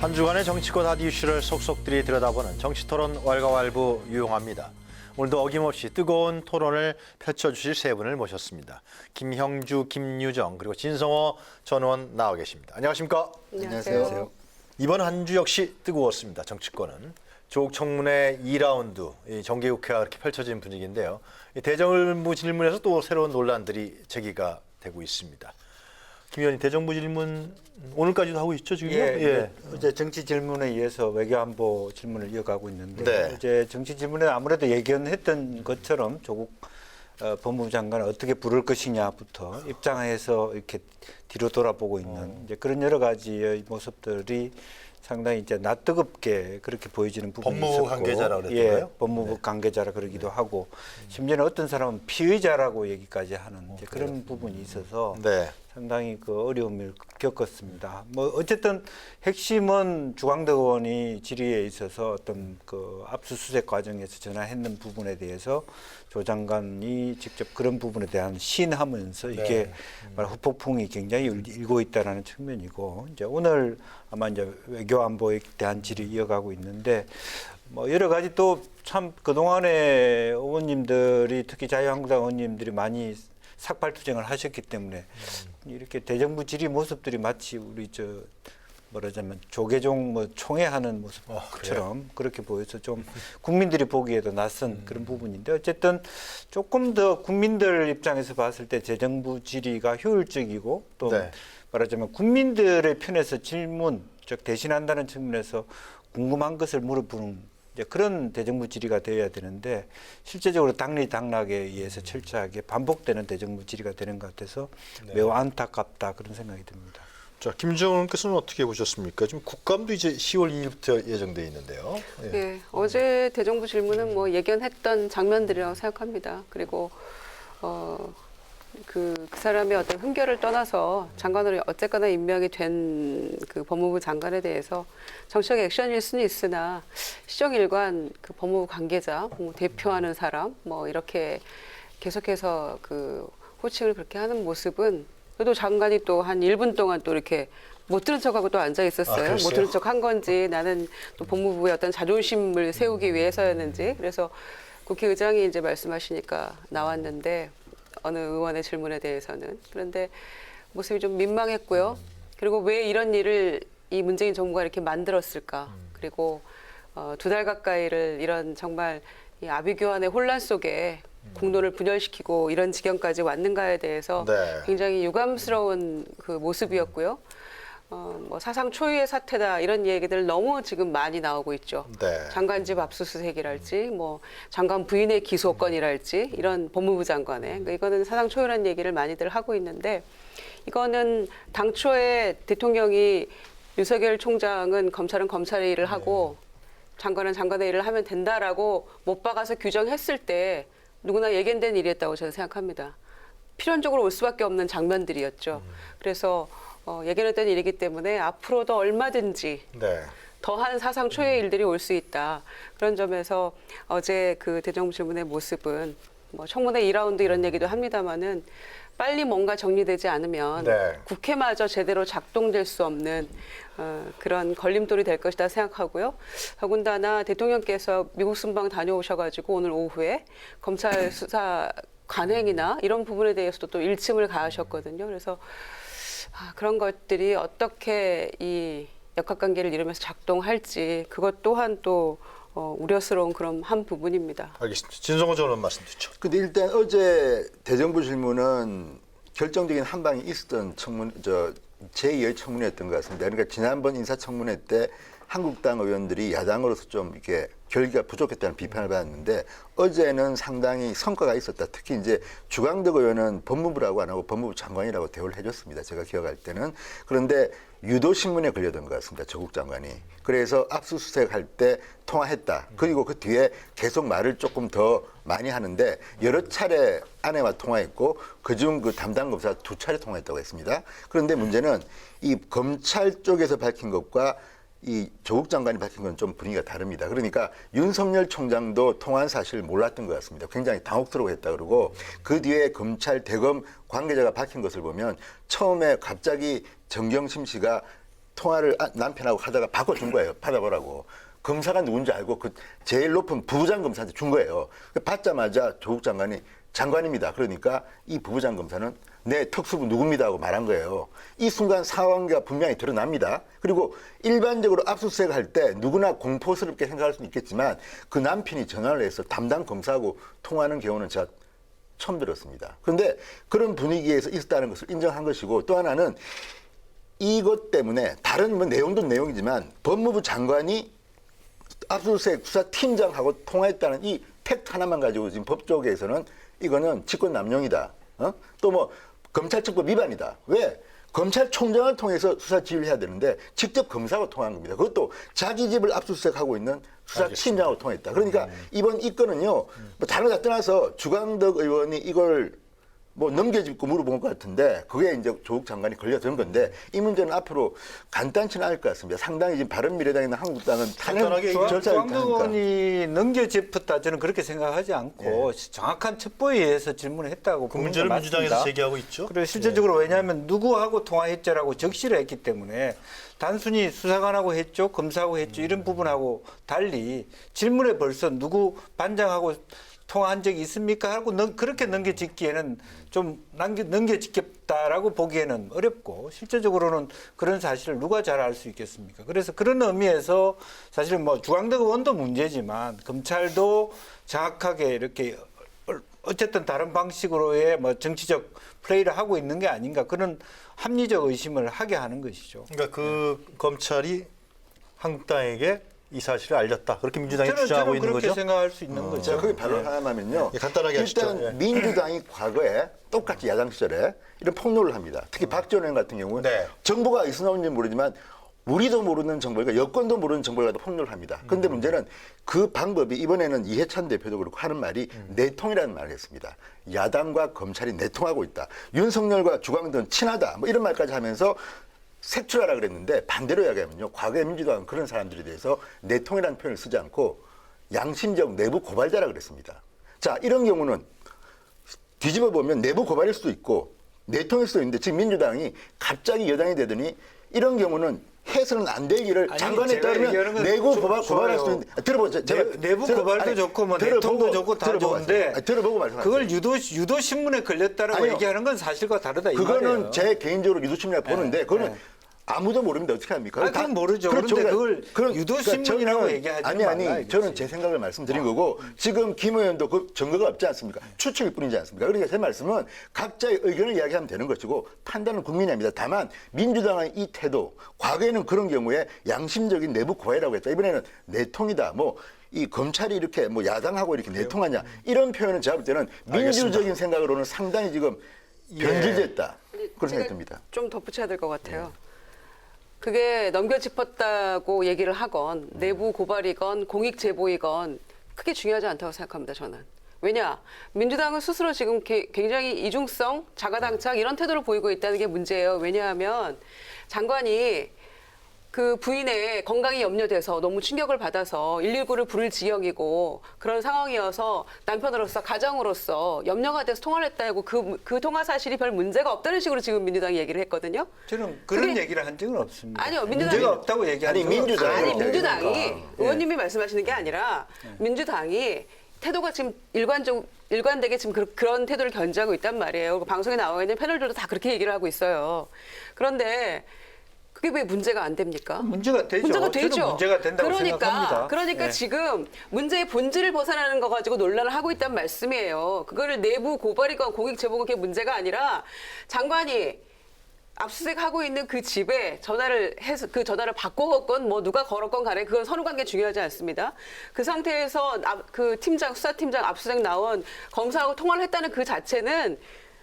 한 주간의 정치권 핫 이슈를 속속들이 들여다보는 정치토론 왈가왈부 유용합니다. 오늘도 어김없이 뜨거운 토론을 펼쳐주실 세 분을 모셨습니다. 김형주, 김유정 그리고 진성호 전 의원 나와 계십니다. 안녕하십니까? 안녕하세요. 이번 한 주 역시 뜨거웠습니다. 정치권은. 조국 청문회 2라운드 정기국회가 그렇게 펼쳐진 분위기인데요. 이 대정부 질문에서 또 새로운 논란들이 제기가 되고 있습니다. 김 의원님, 대정부 질문 오늘까지도 하고 있죠, 지금요? 예. 어제 정치 질문에 의해서 외교안보 질문을 이어가고 있는데 네. 어제 정치 질문에 아무래도 예견했던 것처럼 조국 법무부 장관을 어떻게 부를 것이냐부터 입장에서 이렇게 뒤로 돌아보고 있는 이제 그런 여러 가지의 모습들이 상당히 이제 낯뜨겁게 그렇게 보여지는 부분이 있었고, 법무부 관계자라 그랬던가요? 법무부 관계자라 그러기도 하고 심지어는 어떤 사람은 피의자라고 얘기까지 하는 이제 그런 부분이 있어서 네. 상당히 그 어려움을 겪었습니다. 뭐 어쨌든 핵심은 주광덕 의원이 질의에 있어서 어떤 그 압수수색 과정에서 전화했는 부분에 대해서 조 장관이 직접 그런 부분에 대한 시인하면서 이게 후폭풍이 굉장히 일고 있다라는 측면이고, 이제 오늘 아마 이제 외교안보에 대한 질의 이어가고 있는데, 뭐 여러 가지 또 참 그동안에 의원님들이 특히 자유한국당 의원님들이 많이 삭발투쟁을 하셨기 때문에 이렇게 대정부 질의 모습들이 마치 우리 뭐라자면 조계종 뭐 총회하는 모습처럼 그렇게 보여서 좀 국민들이 보기에도 낯선 그런 부분인데, 어쨌든 조금 더 국민들 입장에서 봤을 때 대정부 질의가 효율적이고 또 네. 말하자면 국민들의 편에서 질문, 즉 대신한다는 측면에서 궁금한 것을 물어보는 이제 그런 대정부 질의가 되어야 되는데, 실제적으로 당리당락에 의해서 철저하게 반복되는 대정부 질의가 되는 것 같아서 매우 안타깝다, 그런 생각이 듭니다. 자, 김정은 의원께서는 어떻게 보셨습니까? 지금 국감도 이제 10월 2일부터 예정돼 있는데요. 예, 어제 대정부 질문은 뭐 예견했던 장면들이라고 생각합니다. 그리고 그 사람의 어떤 흠결을 떠나서 장관으로 어쨌거나 임명이 된 그 법무부 장관에 대해서 정치적 액션일 수는 있으나 시정일관 그 법무부 관계자, 뭐 대표하는 사람, 뭐 이렇게 계속해서 그 호칭을 그렇게 하는 모습은, 그래도 장관이 또 한 1분 동안 또 이렇게 못 들은 척하고 또 앉아 있었어요. 못 들은 척 한 건지, 나는 또 법무부의 어떤 자존심을 세우기 위해서였는지. 그래서 국회의장이 이제 말씀하시니까 나왔는데, 어느 의원의 질문에 대해서는. 그런데 모습이 좀 민망했고요. 그리고 왜 이런 일을 이 문재인 정부가 이렇게 만들었을까. 그리고 2달 가까이를 이런 정말 이 아비규환의 혼란 속에 국론을 분열시키고 이런 지경까지 왔는가에 대해서 굉장히 유감스러운 그 모습이었고요. 뭐 사상 초유의 사태다, 이런 얘기들 너무 지금 많이 나오고 있죠. 장관집 압수수색이랄지, 뭐 장관 부인의 기소건이랄지, 이런 법무부 장관의, 그러니까 이거는 사상 초유라는 얘기를 많이들 하고 있는데, 이거는 당초에 대통령이 윤석열 총장은 검찰은 검찰의 일을 하고 장관은 장관의 일을 하면 된다라고 못 박아서 규정했을 때 누구나 예견된 일이었다고 저는 생각합니다. 필연적으로 올 수밖에 없는 장면들이었죠. 그래서 예견했던 일이기 때문에 앞으로도 얼마든지 더한 사상 초유의 일들이 올 수 있다. 그런 점에서 어제 그 대정부 질문의 모습은, 뭐 청문회 2라운드 이런 얘기도 합니다마는, 빨리 뭔가 정리되지 않으면 국회마저 제대로 작동될 수 없는 그런 걸림돌이 될 것이다 생각하고요. 더군다나 대통령께서 미국 순방 다녀오셔가지고 오늘 오후에 검찰 수사 관행이나 이런 부분에 대해서도 또 일침을 가하셨거든요. 그래서 그런 것들이 어떻게 이 역학관계를 이루면서 작동할지, 그것 또한 또 우려스러운 그런 한 부분입니다. 알겠습니다. 진성호 전 의원 말씀 듣죠. 근데 일단 어제 대정부 질문은 결정적인 한 방이 있었던 제2의 청문회였던 것 같습니다. 그러니까 지난번 인사청문회 때 한국당 의원들이 야당으로서 좀 이렇게 결기가 부족했다는 비판을 받았는데, 어제는 상당히 성과가 있었다. 특히 이제 주광덕 의원은 법무부라고 안 하고 법무부 장관이라고 대우를 해줬습니다. 제가 기억할 때는. 그런데 유도신문에 걸려든 것 같습니다. 조국 장관이. 그래서 압수수색할 때 통화했다. 그리고 그 뒤에 계속 말을 조금 더 많이 하는데, 여러 차례 아내와 통화했고 그중 그 담당 검사 2차례 통화했다고 했습니다. 그런데 문제는 이 검찰 쪽에서 밝힌 것과 이 조국 장관이 밝힌 건 좀 분위기가 다릅니다. 그러니까 윤석열 총장도 통화한 사실을 몰랐던 것 같습니다. 굉장히 당혹스러워했다 그러고, 그 뒤에 검찰 대검 관계자가 밝힌 것을 보면 처음에 갑자기 정경심 씨가 통화를 남편하고 하다가 바꿔준 거예요. 받아보라고. 검사가 누군지 알고 그 제일 높은 부부장 검사한테 준 거예요. 받자마자 조국 장관이 장관입니다. 그러니까 이 부부장 검사는 네, 특수부 누굽니다 하고 말한 거예요. 이 순간 상황이 분명히 드러납니다. 그리고 일반적으로 압수수색 할 때 누구나 공포스럽게 생각할 수는 있겠지만 그 남편이 전화를 해서 담당 검사하고 통화하는 경우는 제가 처음 들었습니다. 그런데 그런 분위기에서 있었다는 것을 인정한 것이고 또 하나는 이것 때문에 다른 뭐 내용도 내용이지만 법무부 장관이 압수수색 수사팀장하고 통화했다는 이 팩트 하나만 가지고 지금 법조계에서는 이거는 직권남용이다. 또 뭐 검찰청법 위반이다. 왜? 검찰총장을 통해서 수사 지휘를 해야 되는데 직접 검사하고 통화한 겁니다. 그것도 자기 집을 압수수색하고 있는 수사팀장하고 통했다. 그러니까 이번 이 건은요. 뭐 다른 거 다 떠나서 주광덕 의원이 이걸 뭐 넘겨짚고 물어본 것 같은데 그게 이제 조국 장관이 걸려든 건데 이 문제는 앞으로 간단치는 않을 것 같습니다. 상당히 지금 바른미래당이나 한국당은 간단하게 절차를 주광덕 의원이 넘겨짚었다 저는 그렇게 생각하지 않고 정확한 첩보에 의해서 질문을 했다고 그 보는 문제를 게 민주당에서 맞습니다. 제기하고 있죠. 그리고 실질적으로 왜냐하면 누구하고 통화했죠라고 적시를 했기 때문에 단순히 수사관하고 했죠, 검사하고 했죠 이런 부분하고 달리 질문에 벌써 누구 반장하고 통화한 적이 있습니까? 하고 그렇게 넘겨짓기에는 좀 넘겨짓겠다라고 보기에는 어렵고 실제적으로는 그런 사실을 누가 잘 알 수 있겠습니까? 그래서 그런 의미에서 사실은 뭐 주광덕 의원도 문제지만 검찰도 정확하게 이렇게 어쨌든 다른 방식으로의 뭐 정치적 플레이를 하고 있는 게 아닌가 그런 합리적 의심을 하게 하는 것이죠. 그러니까 그 검찰이 한국당에게 이 사실을 알렸다. 그렇게 민주당이 주장하고 있는 그렇게 거죠. 생각할 수 있는 거죠. 제가 거기 발언 하나만요. 예, 간단하게 하시죠. 일단 예. 민주당이 과거에 똑같이 야당 시절에 이런 폭로를 합니다. 특히 박지원 의원 같은 경우는 네. 정보가 어디서 나오는지 모르지만 우리도 모르는 정보가 여권도 모르는 정보를 가지고 폭로를 합니다. 그런데 문제는 그 방법이 이번에는 이해찬 대표도 그렇고 하는 말이 내통이라는 말을 했습니다. 야당과 검찰이 내통하고 있다. 윤석열과 주광덕은 친하다. 뭐 이런 말까지 하면서 색출하라 그랬는데 반대로 이야기하면요. 과거에 민주당은 그런 사람들에 대해서 내통이라는 표현을 쓰지 않고 양심적 내부 고발자라 그랬습니다. 자, 이런 경우는 뒤집어 보면 내부 고발일 수도 있고 내통일 수도 있는데 지금 민주당이 갑자기 여당이 되더니 이런 경우는 해서는 안 될 일을 아니, 장관에 제가 얘기하는 따르면 건 내부 좋아요. 고발할 수 있는데 들어보세요. 내부 고발도 좋고 뭐 내통도 좋고 다 좋은데 들어보고 말씀하세요. 그걸 유도 신문에 걸렸다라고 아니요. 얘기하는 건 사실과 다르다 이 그거는 말이에요. 제 개인적으로 유도신문이라고 보는데 그거는 네. 아무도 모르는데 어떻게 합니까? 아니, 그건 모르죠. 그렇죠. 그런데 그걸 유도신문이라고 저는 얘기하지 아니 말라, 이거지. 저는 제 생각을 말씀드린 거고 지금 김 의원도 그 증거가 없지 않습니까? 추측일 뿐이지 않습니까? 그러니까 제 말씀은 각자의 의견을 이야기하면 되는 것이고 판단은 국민이 합니다. 다만 민주당의 이 태도 과거에는 그런 경우에 양심적인 내부 고해라고 했다. 이번에는 내통이다. 뭐 이 검찰이 이렇게 뭐 야당하고 이렇게 내통하냐 이런 표현은 제가 볼 때는 민주적인 생각으로는 상당히 지금 변질됐다. 그런 생각이 듭니다. 좀 덧붙여야 될 것 같아요. 그게 넘겨짚었다고 얘기를 하건 내부 고발이건 공익 제보이건 크게 중요하지 않다고 생각합니다. 저는. 왜냐? 민주당은 스스로 지금 굉장히 이중성, 자가당착 이런 태도를 보이고 있다는 게 문제예요. 왜냐하면 장관이 그 부인의 건강이 염려돼서 너무 충격을 받아서 119를 부를 지경이고 그런 상황이어서 남편으로서 가정으로서 염려가 돼서 통화를 했다고 그 통화 사실이 별 문제가 없다는 식으로 지금 민주당이 얘기를 했거든요. 저는 그런 그게- 얘기를 한 적은 없습니다. 아니요, 민주당이- 문제가 없다고 얘기한 아니, 적은 민주당이- 없어요. 아니 민주당이 그러니까. 의원님이 말씀하시는 게 아니라 민주당이 태도가 지금 일관되게 지금 그런 태도를 견지하고 있단 말이에요. 방송에 나와 있는 패널들도 다 그렇게 얘기를 하고 있어요. 그런데 그게 왜 문제가 안 됩니까? 문제가 되죠. 문제가 저는 되죠. 문제가 된다고 생각합니다. 그러니까 네. 지금 문제의 본질을 벗어나는 거 가지고 논란을 하고 있단 말씀이에요. 그거를 내부 고발이건 공익 제보건 그게 문제가 아니라 장관이 압수수색하고 있는 그 집에 전화를 해서 그 전화를 바꿔건 뭐 누가 걸었건 간에 그건 선후관계 중요하지 않습니다. 그 상태에서 그 수사팀장 압수수색 나온 검사하고 통화를 했다는 그 자체는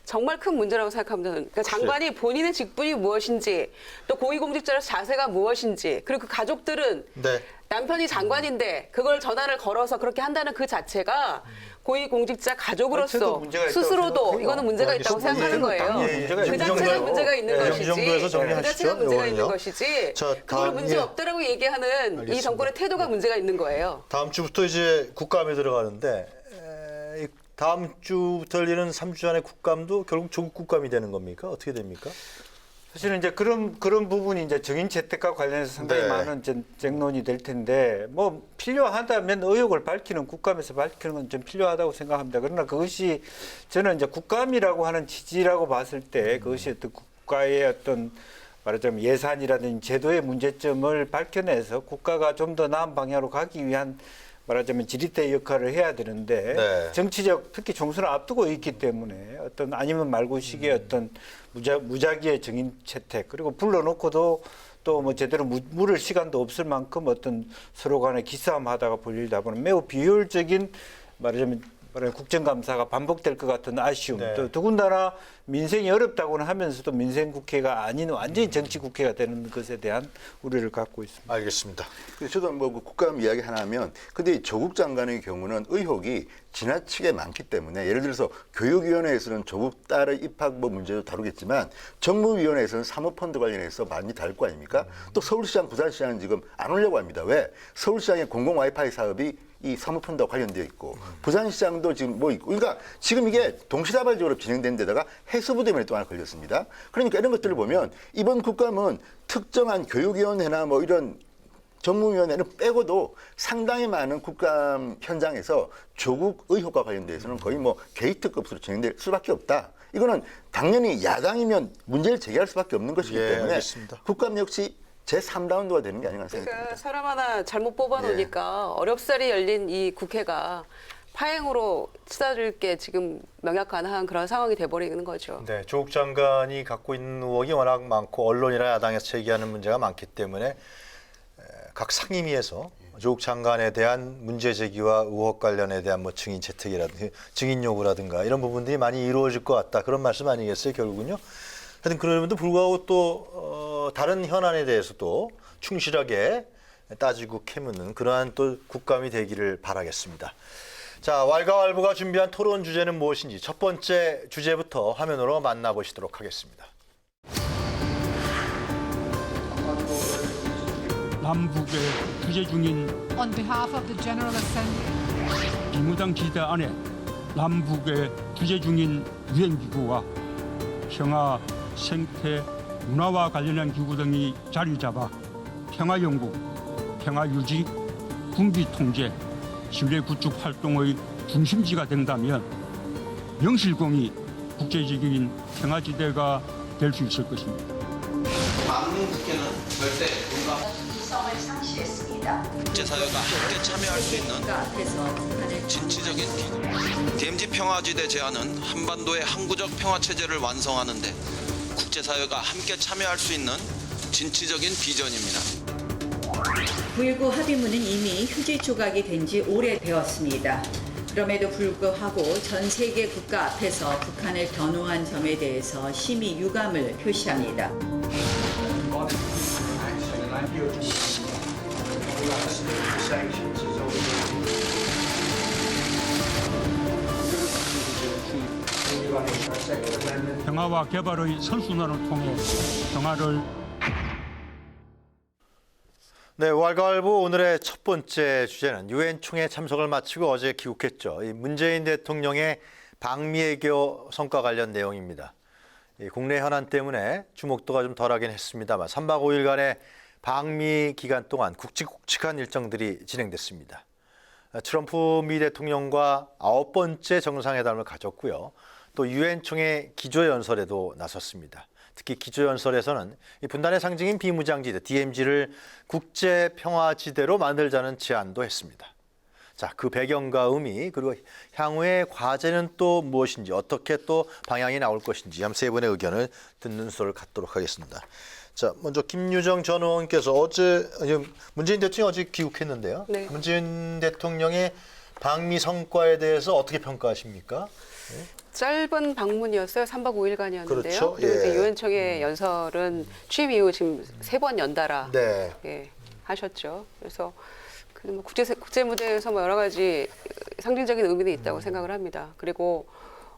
정말 큰 문제라고 생각합니다. 그러니까 장관이 본인의 직분이 무엇인지 또 고위공직자로서 자세가 무엇인지 그리고 그 가족들은 네. 남편이 장관인데 그걸 전화를 걸어서 그렇게 한다는 그 자체가 고위공직자 가족으로서 저도 문제가 있다고 스스로도 생각해요. 이거는 문제가 있다고 알겠습니다. 생각하는 거예요. 예, 예. 문제가 그 있는 자체가 정도로. 문제가 있는 네, 것이지. 이 정도에서 그 정리하시죠. 자체가 문제가 있는 이거는요. 것이지. 자, 그걸 다음, 문제 예. 없다라고 얘기하는 알겠습니다. 이 정권의 태도가 문제가 있는 거예요. 다음 주부터 이제 국감에 들어가는데 이 다음 주부터 열리는 3주 안의 국감도 결국 조국 국감이 되는 겁니까? 어떻게 됩니까? 사실은 이제 그런 부분이 이제 정인 채택과 관련해서 상당히 네. 많은 쟁론이 될 텐데 뭐 필요하다면 의혹을 밝히는 국감에서 밝히는 건 좀 필요하다고 생각합니다. 그러나 그것이 저는 이제 국감이라고 하는 취지라고 봤을 때 그것이 어떤 국가의 어떤 말하자면 예산이라든지 제도의 문제점을 밝혀내서 국가가 좀 더 나은 방향으로 가기 위한 말하자면 지렛대 역할을 해야 되는데 네. 정치적 특히 총선을 앞두고 있기 때문에 어떤 아니면 말고식의 어떤 무작위의 정인 채택 그리고 불러놓고도 또 뭐 제대로 물을 시간도 없을 만큼 어떤 서로 간에 기싸움 하다가 벌리다 보면 매우 비효율적인 말하자면 국정감사가 반복될 것 같은 아쉬움. 네. 또 더군다나 민생이 어렵다고는 하면서도 민생 국회가 아닌 완전히 정치 국회가 되는 것에 대한 우려를 갖고 있습니다. 알겠습니다. 그래서 저도 뭐 그 국감 이야기 하나 하면 근데 조국 장관의 경우는 의혹이 지나치게 많기 때문에 예를 들어서 교육위원회에서는 조국 딸의 입학부 문제도 다루겠지만 정무위원회에서는 사모펀드 관련해서 많이 다룰 거 아닙니까? 또 서울시장, 부산시장은 지금 안 오려고 합니다. 왜? 서울시장의 공공 와이파이 사업이 이 사모펀드와 관련되어 있고 부산시장도 지금 뭐 있고 그러니까 지금 이게 동시다발적으로 진행된 데다가 해수부 때문에 또 하나 걸렸습니다. 그러니까 이런 것들을 보면 이번 국감은 특정한 교육위원회나 뭐 이런 정무위원회는 빼고도 상당히 많은 국감 현장에서 조국 의혹과 관련돼서는 거의 뭐 게이트급으로 진행될 수밖에 없다. 이거는 당연히 야당이면 문제를 제기할 수밖에 없는 것이기 예, 때문에 알겠습니다. 국감 역시 제3라운드가 되는 게 아닌가 생각합니다. 그러니까 사람 하나 잘못 뽑아놓으니까 어렵사리 열린 이 국회가 파행으로 치닫을 게 지금 명약관한 그런 상황이 돼버리는 거죠. 네, 조국 장관이 갖고 있는 의혹이 워낙 많고 언론이나 야당에서 제기하는 문제가 많기 때문에 각 상임위에서 조국 장관에 대한 문제 제기와 의혹 관련에 대한 뭐 증인 채택이라든지 증인 요구라든가 이런 부분들이 많이 이루어질 것 같다. 그런 말씀 아니겠어요, 결국은요? 하여튼 그럼에도 불구하고 또 다른 현안에 대해서도 충실하게 따지고 캐묻는 그러한 또 국감이 되기를 바라겠습니다. 자, 왈가왈부가 준비한 토론 주제는 무엇인지 첫 번째 주제부터 화면으로 만나보시도록 하겠습니다. 남북의 규제 중인 On behalf of the General Assembly, 비무장 지대 안에 남북의 규제 중인 유엔기구와 평화, 생태, 문화와 관련한 기구 등이 자리 잡아 평화연구, 평화유지, 군비 통제, 신뢰 구축 활동의 중심지가 된다면 명실공히 국제적인 평화지대가 될 수 있을 것입니다. 막는 국회는 절대 성을 상실했습니다. 국제사회가 함께 참여할 수 있는 진취적인 기구. DMZ 평화지대 제안은 한반도의 항구적 평화체제를 완성하는 데 국제사회가 함께 참여할 수 있는 진취적인 비전입니다. 9.19 합의문은 이미 휴지 조각이 된 지 오래되었습니다. 그럼에도 불구하고 전 세계 국가 앞에서 북한을 변호한 점에 대해서 심히 유감을 표시합니다. 평화와 개발의 선순환을 통해 평화를 네, 왈가왈부 오늘의 첫 번째 주제는 유엔 총회 참석을 마치고 어제 귀국했죠. 이 문재인 대통령의 방미외교 성과 관련 내용입니다. 이 국내 현안 때문에 주목도가 좀 덜하긴 했습니다만 3박 5일간의 방미 기간 동안 굵직굵직한 일정들이 진행됐습니다. 트럼프 미 대통령과 9번째 정상회담을 가졌고요. 또 유엔 총회 기조연설에도 나섰습니다. 특히 기조연설에서는 이 분단의 상징인 비무장지대 DMZ를 국제평화지대로 만들자는 제안도 했습니다. 자, 그 배경과 의미 그리고 향후의 과제는 또 무엇인지 어떻게 또 방향이 나올 것인지 한 세 분의 의견을 듣는 수를 갖도록 하겠습니다. 자, 먼저 김유정 전 의원께서 어제 문재인 대통령이 어제 귀국했는데요. 네. 문재인 대통령의 방미 성과에 대해서 어떻게 평가하십니까? 짧은 방문이었어요. 3박 5일간이었는데요. 그렇죠. 그리고 예. 이제 유엔총회 연설은 취임 이후 지금 3번 연달아 네. 예, 하셨죠. 그래서 뭐 국제 무대에서 뭐 여러 가지 상징적인 의미도 있다고 생각을 합니다. 그리고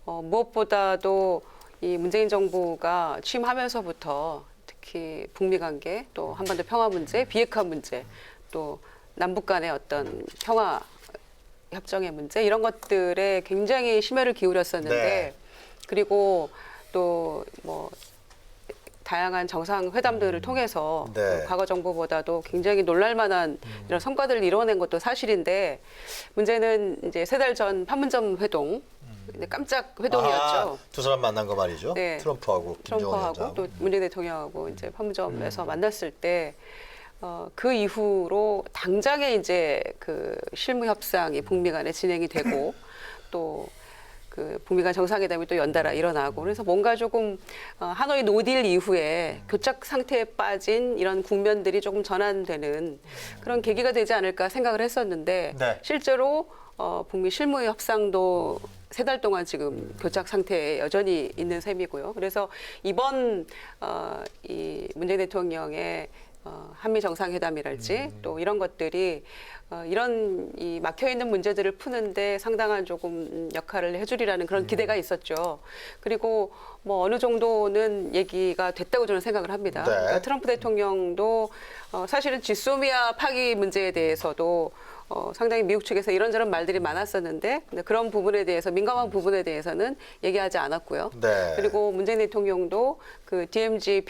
무엇보다도 이 문재인 정부가 취임하면서부터 특히 북미 관계, 또 한반도 평화 문제, 비핵화 문제, 또 남북 간의 어떤 평화 협정의 문제 이런 것들에 굉장히 심혈을 기울였었는데 네. 그리고 또 뭐 다양한 정상회담들을 통해서 네. 그 과거 정부보다도 굉장히 놀랄만한 이런 성과들을 이뤄낸 것도 사실인데 문제는 이제 3달 전 판문점 회동 이제 깜짝 회동이었죠. 두 사람 만난 거 말이죠. 네. 트럼프하고 김정은 트럼프하고 위원장. 또 문재인 대통령하고 이제 판문점에서 만났을 때 그 이후로 당장에 이제 그 실무 협상이 북미 간에 진행이 되고 또 그 북미 간 정상회담이 또 연달아 일어나고 그래서 뭔가 조금 하노이 노딜 이후에 교착 상태에 빠진 이런 국면들이 조금 전환되는 그런 계기가 되지 않을까 생각을 했었는데 네. 실제로 북미 실무 협상도 3달 동안 지금 교착 상태에 여전히 있는 셈이고요. 그래서 이번 이 문재인 대통령의 한미 정상회담이랄지 또 이런 것들이 이런 이 막혀 있는 문제들을 푸는데 상당한 조금 역할을 해주리라는 그런 기대가 있었죠. 그리고 뭐 어느 정도는 얘기가 됐다고 저는 생각을 합니다. 네. 그러니까 트럼프 대통령도 사실은 지소미아 파기 문제에 대해서도 상당히 미국 측에서 이런저런 말들이 많았었는데 근데 그런 부분에 대해서 민감한 부분에 대해서는 얘기하지 않았고요. 네. 그리고 문재인 대통령도 그 DMZ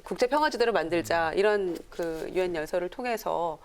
국제 평화지대를 만들자 이런 그 유엔 연설을 통해서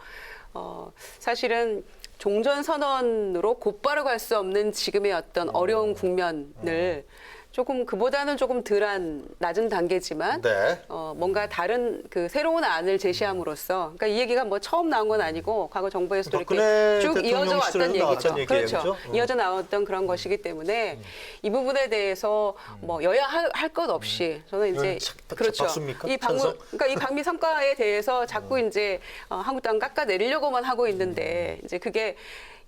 사실은 종전 선언으로 곧바로 갈 수 없는 지금의 어떤 어려운 국면을 조금 그보다는 조금 덜한 낮은 단계지만 네. 뭔가 다른 그 새로운 안을 제시함으로써 그러니까 이 얘기가 뭐 처음 나온 건 아니고 과거 정부에서도 이렇게 박근혜 쭉 대통령 이어져 왔던 시절에도 나왔던 얘기죠. 얘기예요, 그렇죠. 그죠? 이어져 나왔던 그런 것이기 때문에 이 부분에 대해서 뭐 여야 할 것 없이 저는 이제 이건 그렇죠. 박수입니까? 이 찬성? 그러니까 이 방미 성과에 대해서 자꾸 이제 한국당 깎아내리려고만 하고 있는데 이제 그게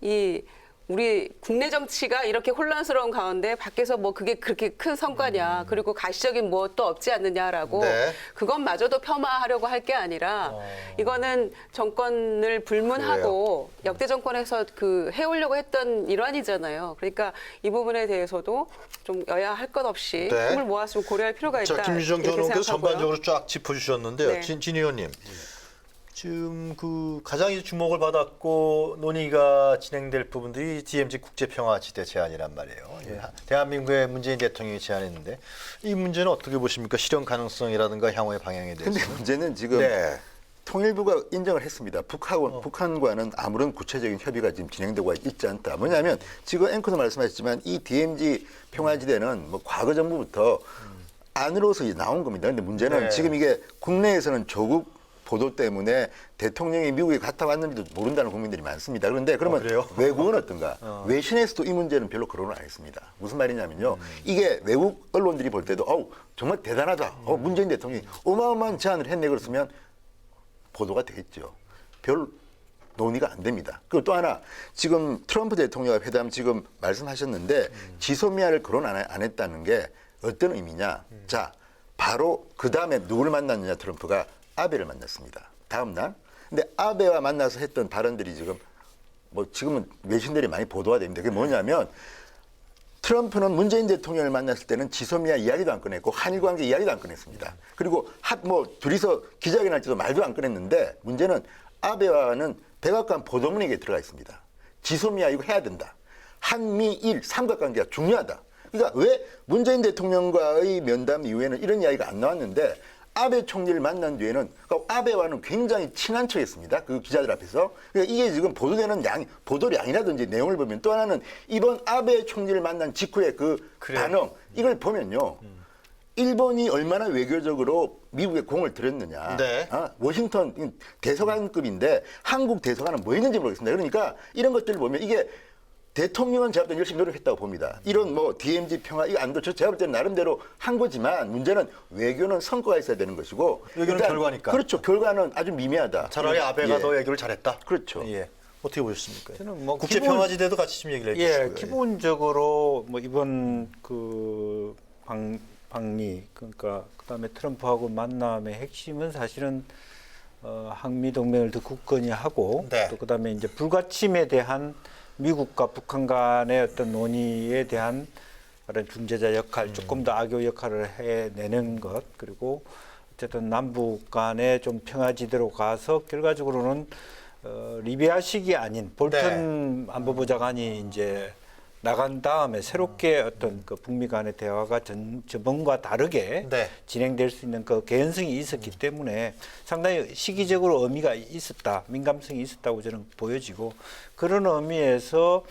이 우리 국내 정치가 이렇게 혼란스러운 가운데 밖에서 뭐 그게 그렇게 큰 성과냐 그리고 가시적인 무엇도 없지 않느냐라고 네. 그것마저도 폄하하려고 할 게 아니라 이거는 정권을 불문하고 역대 정권에서 그 해오려고 했던 일환이잖아요. 그러니까 이 부분에 대해서도 좀 여야 할 것 없이 네. 힘을 모아서 좀 고려할 필요가 있다. 자, 김유정 이렇게 전원께서 생각하고요. 전반적으로 쫙 짚어주셨는데요. 네. 진 의원님, 지금 그 가장 이제 주목을 받았고 논의가 진행될 부분들이 DMZ 국제평화지대 제안이란 말이에요. 예, 대한민국의 문재인 대통령이 제안했는데 이 문제는 어떻게 보십니까? 실현 가능성이라든가 향후의 방향에 대해서. 근데 문제는 지금 네. 통일부가 인정을 했습니다. 북한과는 아무런 구체적인 협의가 지금 진행되고 있지 않다. 뭐냐면 지금 앵커도 말씀하셨지만 이 DMZ 평화지대는 뭐 과거 정부부터 안으로서 이제 나온 겁니다. 근데 문제는 네. 지금 이게 국내에서는 조국 보도 때문에 대통령이 미국에 갔다 왔는지도 모른다는 국민들이 많습니다. 그런데 그러면 그래요? 외국은 어떤가? 외신에서도 이 문제는 별로 거론을 안 했습니다. 무슨 말이냐면요. 이게 외국 언론들이 볼 때도 정말 대단하다. 문재인 대통령이 어마어마한 제안을 했네. 그랬으면 보도가 되겠죠. 별 논의가 안 됩니다. 그리고 또 하나 지금 트럼프 대통령과 회담 지금 말씀하셨는데 지소미아를 거론 안 했다는 게 어떤 의미냐. 자, 바로 그 다음에 누구를 만났느냐 트럼프가 아베를 만났습니다. 다음 날. 근데 아베와 만나서 했던 발언들이 지금은 외신들이 많이 보도가 됩니다. 그게 뭐냐면 트럼프는 문재인 대통령을 만났을 때는 지소미아 이야기도 안 꺼냈고 한일 관계 이야기도 안 꺼냈습니다. 그리고 둘이서 기자회견 할 때도 말도 안 꺼냈는데 문제는 아베와는 백악관 보도문에 들어가 있습니다. 지소미아 이거 해야 된다. 한미일 삼각관계가 중요하다. 그러니까 왜 문재인 대통령과의 면담 이후에는 이런 이야기가 안 나왔는데 아베 총리를 만난 뒤에는 그러니까 아베와는 굉장히 친한 척했습니다. 그 기자들 앞에서. 그러니까 이게 지금 보도되는 보도량이라든지 내용을 보면 또 하나는 이번 아베 총리를 만난 직후에 그 반응 이걸 보면요. 일본이 얼마나 외교적으로 미국에 공을 들였느냐. 네. 워싱턴 대서관급인데 한국 대서관은 뭐 했는지 모르겠습니다. 그러니까 이런 것들을 보면 이게 대통령은 제가 볼 때 열심히 노력했다고 봅니다. 이런 DMZ 평화 이거 안 돼. 제가 볼 때는 나름대로 한 거지만 문제는 외교는 성과가 있어야 되는 것이고 외교는 결과니까. 그렇죠. 결과는 아주 미미하다. 차라리 아베가 예. 더 얘기를 잘했다. 그렇죠. 예. 어떻게 보셨습니까? 저는 뭐 국제평화지대도 같이 좀 얘기를 해주시고요. 예, 기본적으로 뭐 이번 그 방미 그러니까 그다음에 트럼프하고 만남의 핵심은 사실은 한미 동맹을 더 굳건히 하고 네. 또 그다음에 이제 불가침에 대한 미국과 북한 간의 어떤 논의에 대한 그런 중재자 역할, 조금 더 악교 역할을 해내는 것, 그리고 어쨌든 남북 간에 좀 평화지대로 가서 결과적으로는 리비아식이 아닌 볼턴 안보부 장관이 이제 나간 다음에 새롭게 어떤 그 북미 간의 대화가 저번과 다르게 네. 진행될 수 있는 그 개연성이 있었기 때문에 상당히 시기적으로 의미가 있었다, 민감성이 있었다고 저는 보여지고 그런 의미에서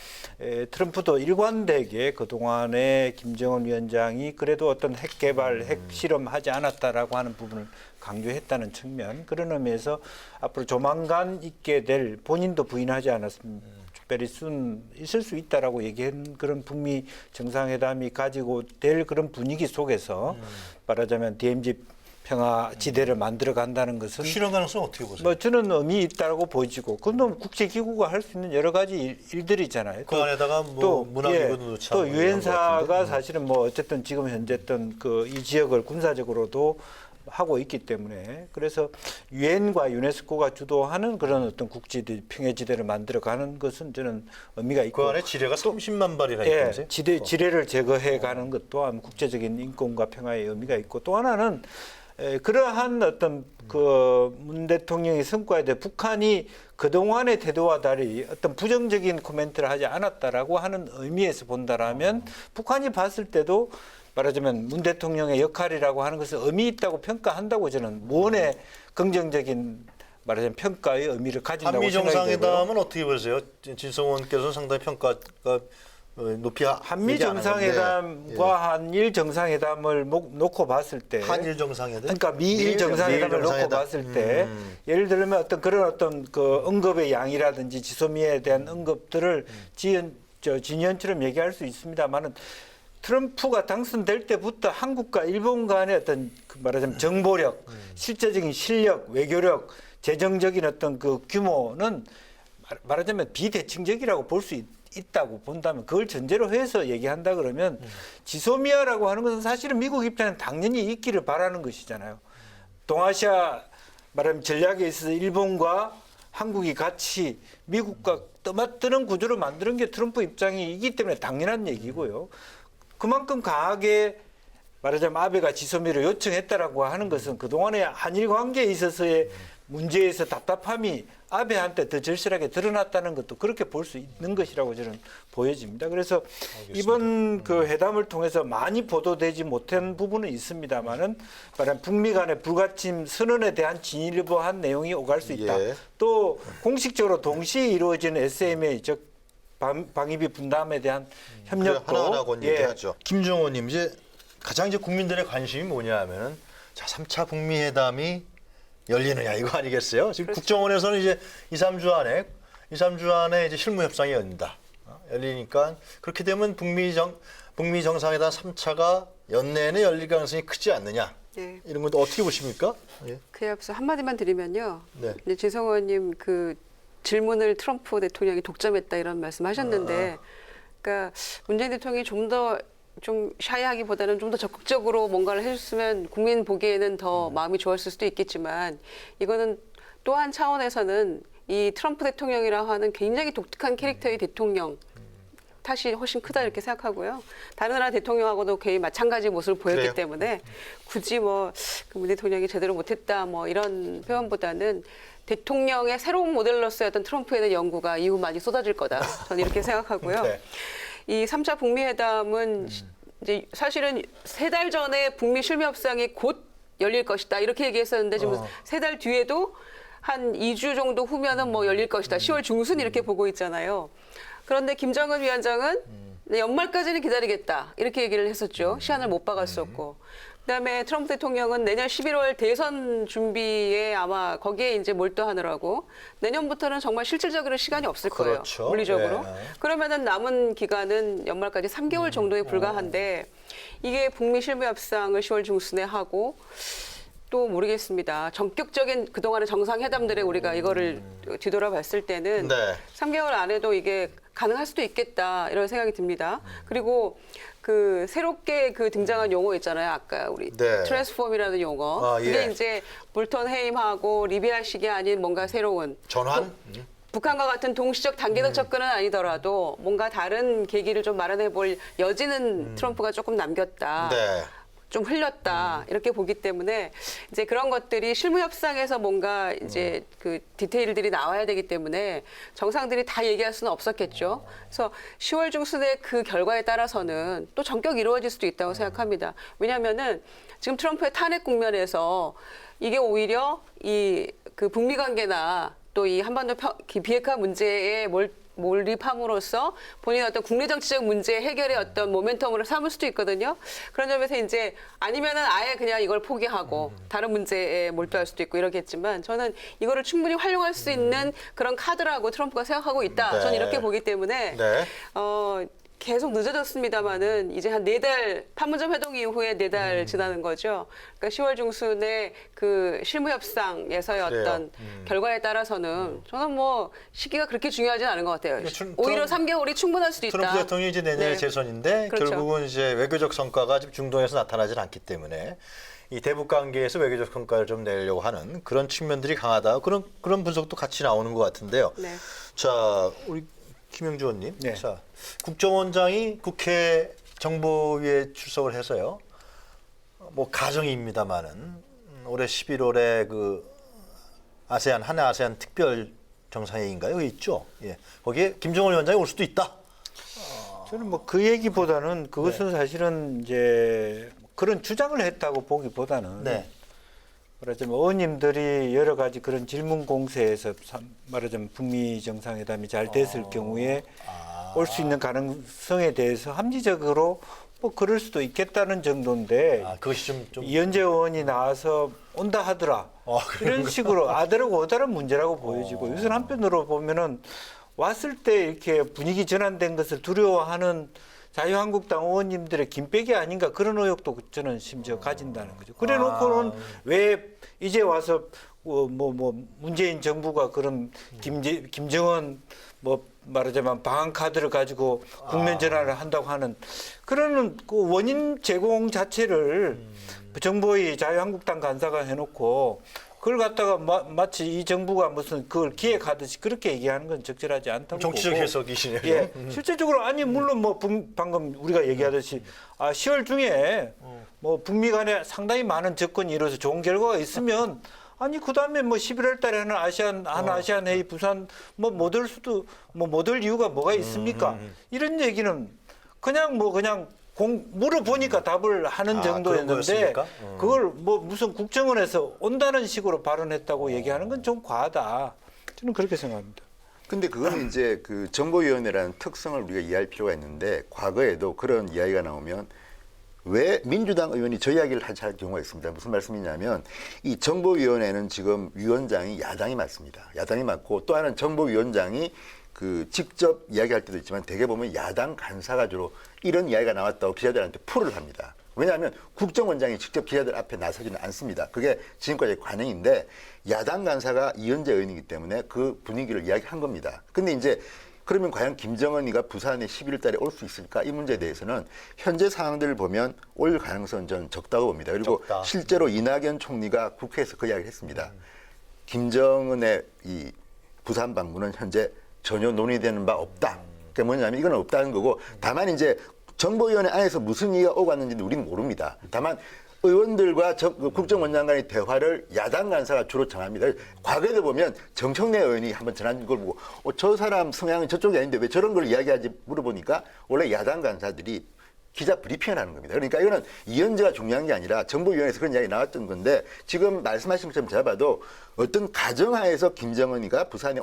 트럼프도 일관되게 그동안에 김정은 위원장이 그래도 어떤 핵 개발, 핵 실험하지 않았다라고 하는 부분을 강조했다는 측면 그런 의미에서 앞으로 조만간 있게 될 본인도 부인하지 않았습니다. 특별히 있을 수 있다라고 얘기한 그런 북미 정상회담이 가지고 될 그런 분위기 속에서 말하자면 DMZ 평화 지대를 만들어 간다는 것은 실현 가능성 어떻게 보세요? 뭐 저는 의미 있다고 보여지고 그럼 국제기구가 할 수 있는 여러 가지 일들이잖아요. 그 안에다가 뭐 문화기구도 넣자. 또 뭐 이런 것 유엔사가 같은데. 사실은 뭐 어쨌든 지금 현재 어떤 그 이 지역을 군사적으로도 하고 있기 때문에 그래서 유엔과 유네스코가 주도하는 그런 어떤 국지대 평해지대를 만들어가는 것은 저는 의미가 있고 그 안에 지뢰가 30만 발이나 예, 있다면서요? 지뢰를 제거해가는 것도 아마 국제적인 인권과 평화의 의미가 있고 또 하나는 그러한 어떤 그 문 대통령의 성과에 대해 북한이 그동안의 태도와 달리 어떤 부정적인 코멘트를 하지 않았다라고 하는 의미에서 본다라면 북한이 봤을 때도 말하자면 문 대통령의 역할이라고 하는 것을 의미 있다고 평가한다고 저는 무언의 긍정적인 말하자면 평가의 의미를 가진다고 한미 생각이 되고요. 정상회담은 어떻게 보세요? 진성원께서는 상당히 평가가 높이 한미 얘기 안 하는데. 정상회담과 한일 정상회담을 놓고 봤을 때 한일 정상회담? 그러니까 미일 정상회담을 미일 놓고 정상회담. 봤을 때 예를 들면 어떤 그런 어떤 그 언급의 양이라든지 지소미아에 대한 언급들을 진연처럼 얘기할 수 있습니다만은 트럼프가 당선될 때부터 한국과 일본 간의 어떤 그 말하자면 정보력, 실제적인 실력, 외교력, 재정적인 어떤 그 규모는 말하자면 비대칭적이라고 볼 수 있다고 본다면 그걸 전제로 해서 얘기한다 그러면 지소미아라고 하는 것은 사실은 미국 입장에는 당연히 있기를 바라는 것이잖아요. 동아시아 말하면 전략에 있어서 일본과 한국이 같이 미국과 떠맞드는 구조를 만드는 게 트럼프 입장이기 때문에 당연한 얘기고요. 그만큼 강하게 말하자면 아베가 지소미를 요청했다라고 하는 것은 그동안의 한일 관계에 있어서의 문제에서 답답함이 아베한테 더 절실하게 드러났다는 것도 그렇게 볼 수 있는 것이라고 저는 보여집니다. 그래서 이번 그 회담을 통해서 많이 보도되지 못한 부분은 있습니다만은 말하자면 북미 간의 불가침 선언에 대한 진일보한 내용이 오갈 수 있다. 예. 또 공식적으로 동시에 이루어지는 SMA 즉 방위비 분담에 대한 협력도 하나하나 건 예. 얘기하죠. 김정호님 이제 가장 이제 국민들의 관심이 뭐냐면은 자 3차 북미 회담이 열리느냐 이거 아니겠어요? 지금 그렇죠. 국정원에서는 이제 2, 3주 안에 이제 실무 협상이 열린다. 열리니까 그렇게 되면 북미 정상회담 3차가 연내내 열릴 가능성이 크지 않느냐. 네. 이런 것도 어떻게 보십니까? 예. 그에 앞서 한마디만 드리면요. 네. 이제 진성원님 그 질문을 트럼프 대통령이 독점했다 이런 말씀하셨는데, 그러니까 문재인 대통령이 좀 샤이하기보다는 좀 더 적극적으로 뭔가를 해줬으면 국민 보기에는 더 마음이 좋았을 수도 있겠지만 이거는 또 한 차원에서는 이 트럼프 대통령이라고 하는 굉장히 독특한 캐릭터의 대통령 탓이 훨씬 크다 이렇게 생각하고요. 다른 나라 대통령하고도 거의 마찬가지 모습을 보였기 그래요? 때문에 굳이 뭐 문 대통령이 제대로 못했다 뭐 이런 표현보다는 대통령의 새로운 모델로서의 어떤 트럼프에 대한 연구가 이후 많이 쏟아질 거다. 저는 이렇게 생각하고요. 네. 이 3차 북미 회담은 이제 사실은 3달 전에 북미 실무 협상이 곧 열릴 것이다. 이렇게 얘기했었는데 지금 3달 뒤에도 한 2주 정도 후면은 뭐 열릴 것이다. 10월 중순 이렇게 보고 있잖아요. 그런데 김정은 위원장은 연말까지는 기다리겠다. 이렇게 얘기를 했었죠. 시한을 못 박았었고. 그다음에 트럼프 대통령은 내년 11월 대선 준비에 아마 거기에 이제 몰두하느라고 내년부터는 정말 실질적으로 시간이 없을 거예요. 그렇죠. 물리적으로. 예. 그러면은 남은 기간은 연말까지 3개월 정도에 불과한데 이게 북미 실무 협상을 10월 중순에 하고 또 모르겠습니다. 전격적인 그동안의 정상회담들에 우리가 이거를 뒤돌아봤을 때는 네. 3개월 안에도 이게 가능할 수도 있겠다 이런 생각이 듭니다. 그리고 그 새롭게 그 등장한 용어 있잖아요. 아까 우리 네. 트랜스폼이라는 용어. 아, 예. 그게 이제 볼턴 해임하고 리비아식이 아닌 뭔가 새로운 전환? 북한과 같은 동시적 단계적 접근은 아니더라도 뭔가 다른 계기를 좀 마련해 볼 여지는 트럼프가 조금 남겼다. 네. 좀 흘렸다 이렇게 보기 때문에 이제 그런 것들이 실무 협상에서 뭔가 이제 그 디테일들이 나와야 되기 때문에 정상들이 다 얘기할 수는 없었겠죠. 그래서 10월 중순에 그 결과에 따라서는 또 전격이 이루어질 수도 있다고 생각합니다. 왜냐하면은 지금 트럼프의 탄핵 국면에서 이게 오히려 이 그 북미 관계나 또 이 한반도 비핵화 문제에 몰입함으로써 본인의 어떤 국내 정치적 문제 해결의 어떤 모멘텀으로 삼을 수도 있거든요. 그런 점에서 이제 아니면은 아예 그냥 이걸 포기하고 다른 문제에 몰두할 수도 있고 이러겠지만 저는 이거를 충분히 활용할 수 있는 그런 카드라고 트럼프가 생각하고 있다. 네. 저는 이렇게 보기 때문에 네. 계속 늦어졌습니다마는 이제 한 4달 판문점 회동 이후에 4달 지나는 거죠. 그러니까 10월 중순에 그 실무 협상에서의 그래요. 어떤 결과에 따라서는 저는 뭐 시기가 그렇게 중요하진 않은 것 같아요. 그러니까 오히려 3개월이 충분할 수도 있다. 트럼프 대통령이 이제 내년에 네. 재선인데 그렇죠. 결국은 이제 외교적 성과가 지금 중동에서 나타나질 않기 때문에 이 대북 관계에서 외교적 성과를 좀 내려고 하는 그런 측면들이 강하다. 그런 분석도 같이 나오는 것 같은데요. 네. 자, 우리 김영주 의원님. 네. 자, 국정원장이 국회 정보위에 출석을 해서요. 뭐 가정입니다만은 올해 11월에 그 아세안 한해 아세안 특별 정상회의인가요? 그게 있죠. 예. 거기에 김정은 위원장이 올 수도 있다. 저는 뭐 그 얘기보다는 그것은 사실은 이제 그런 주장을 했다고 보기보다는 네. 말하자면 의원님들이 여러 가지 그런 질문 공세에서 말하자면 북미 정상회담이 잘 됐을 경우에 올 수 있는 가능성에 대해서 합리적으로 뭐 그럴 수도 있겠다는 정도인데 그것이 좀 이현재 의원이 나와서 온다 하더라 이런 식으로 아다르고 어다른 문제라고 보여지고 요즘 한편으로 보면은 왔을 때 이렇게 분위기 전환된 것을 두려워하는 자유한국당 의원님들의 김빼기 아닌가 그런 의혹도 저는 심지어 가진다는 거죠. 그래놓고는 왜 이제 와서 문재인 정부가 그런 김정은 뭐 말하자면 방한 카드를 가지고 국면 전환을 한다고 하는 그런 그 원인 제공 자체를 정보위 자유한국당 간사가 해놓고 그걸 갖다가 마치 이 정부가 무슨 그걸 기획하듯이 그렇게 얘기하는 건 적절하지 않다고 정치적 보고. 해석이시네요. 예, 실질적으로 아니 물론 뭐 방금 우리가 얘기하듯이 10월 중에 뭐 북미 간에 상당히 많은 접근이 이루어서 좋은 결과가 있으면 아니 그다음에 뭐 11월 달에 하는 아시안 회의 부산 뭐 못 올 이유가 뭐가 있습니까? 이런 얘기는 그냥 물어보니까 답을 하는 정도였는데 그런 거였습니까? 그걸 뭐 무슨 국정원에서 온다는 식으로 발언했다고 얘기하는 건 좀 과하다. 저는 그렇게 생각합니다. 근데 그건 이제 그 정보위원회라는 특성을 우리가 이해할 필요가 있는데 과거에도 그런 이야기가 나오면 왜 민주당 의원이 저 이야기를 하지 할 경우가 있습니다. 무슨 말씀이냐면 이 정보위원회는 지금 위원장이 야당이 맞습니다. 야당이 맞고 또 하나는 정보위원장이 그 직접 이야기할 때도 있지만 대개 보면 야당 간사가 주로 이런 이야기가 나왔다고 기자들한테 풀을 합니다. 왜냐하면 국정원장이 직접 기자들 앞에 나서지는 않습니다. 그게 지금까지의 관행인데 야당 간사가 이현재 의원이기 때문에 그 분위기를 이야기한 겁니다. 근데 이제 그러면 과연 김정은이가 부산에 11월 달에 올 수 있을까? 이 문제에 대해서는 현재 상황들을 보면 올 가능성은 저는 적다고 봅니다. 그리고 적다. 실제로 이낙연 총리가 국회에서 그 이야기를 했습니다. 김정은의 이 부산 방문은 현재 전혀 논의되는 바 없다. 그게 뭐냐면 이건 없다는 거고 다만 이제 정보위원회 안에서 무슨 얘기가 오고 왔는지는 우리는 모릅니다. 다만 의원들과 국정원장 간의 대화를 야당 간사가 주로 정합니다. 과거에도 보면 정청래 의원이 한번 전한 걸 보고 저 사람 성향은 저쪽이 아닌데 왜 저런 걸 이야기하지 물어보니까 원래 야당 간사들이 기자 브리핑을 하는 겁니다. 그러니까 이거는 이현재가 중요한 게 아니라 정보위원회에서 그런 이야기 나왔던 건데 지금 말씀하신 것처럼 제가 봐도 어떤 가정하에서 김정은이가 부산에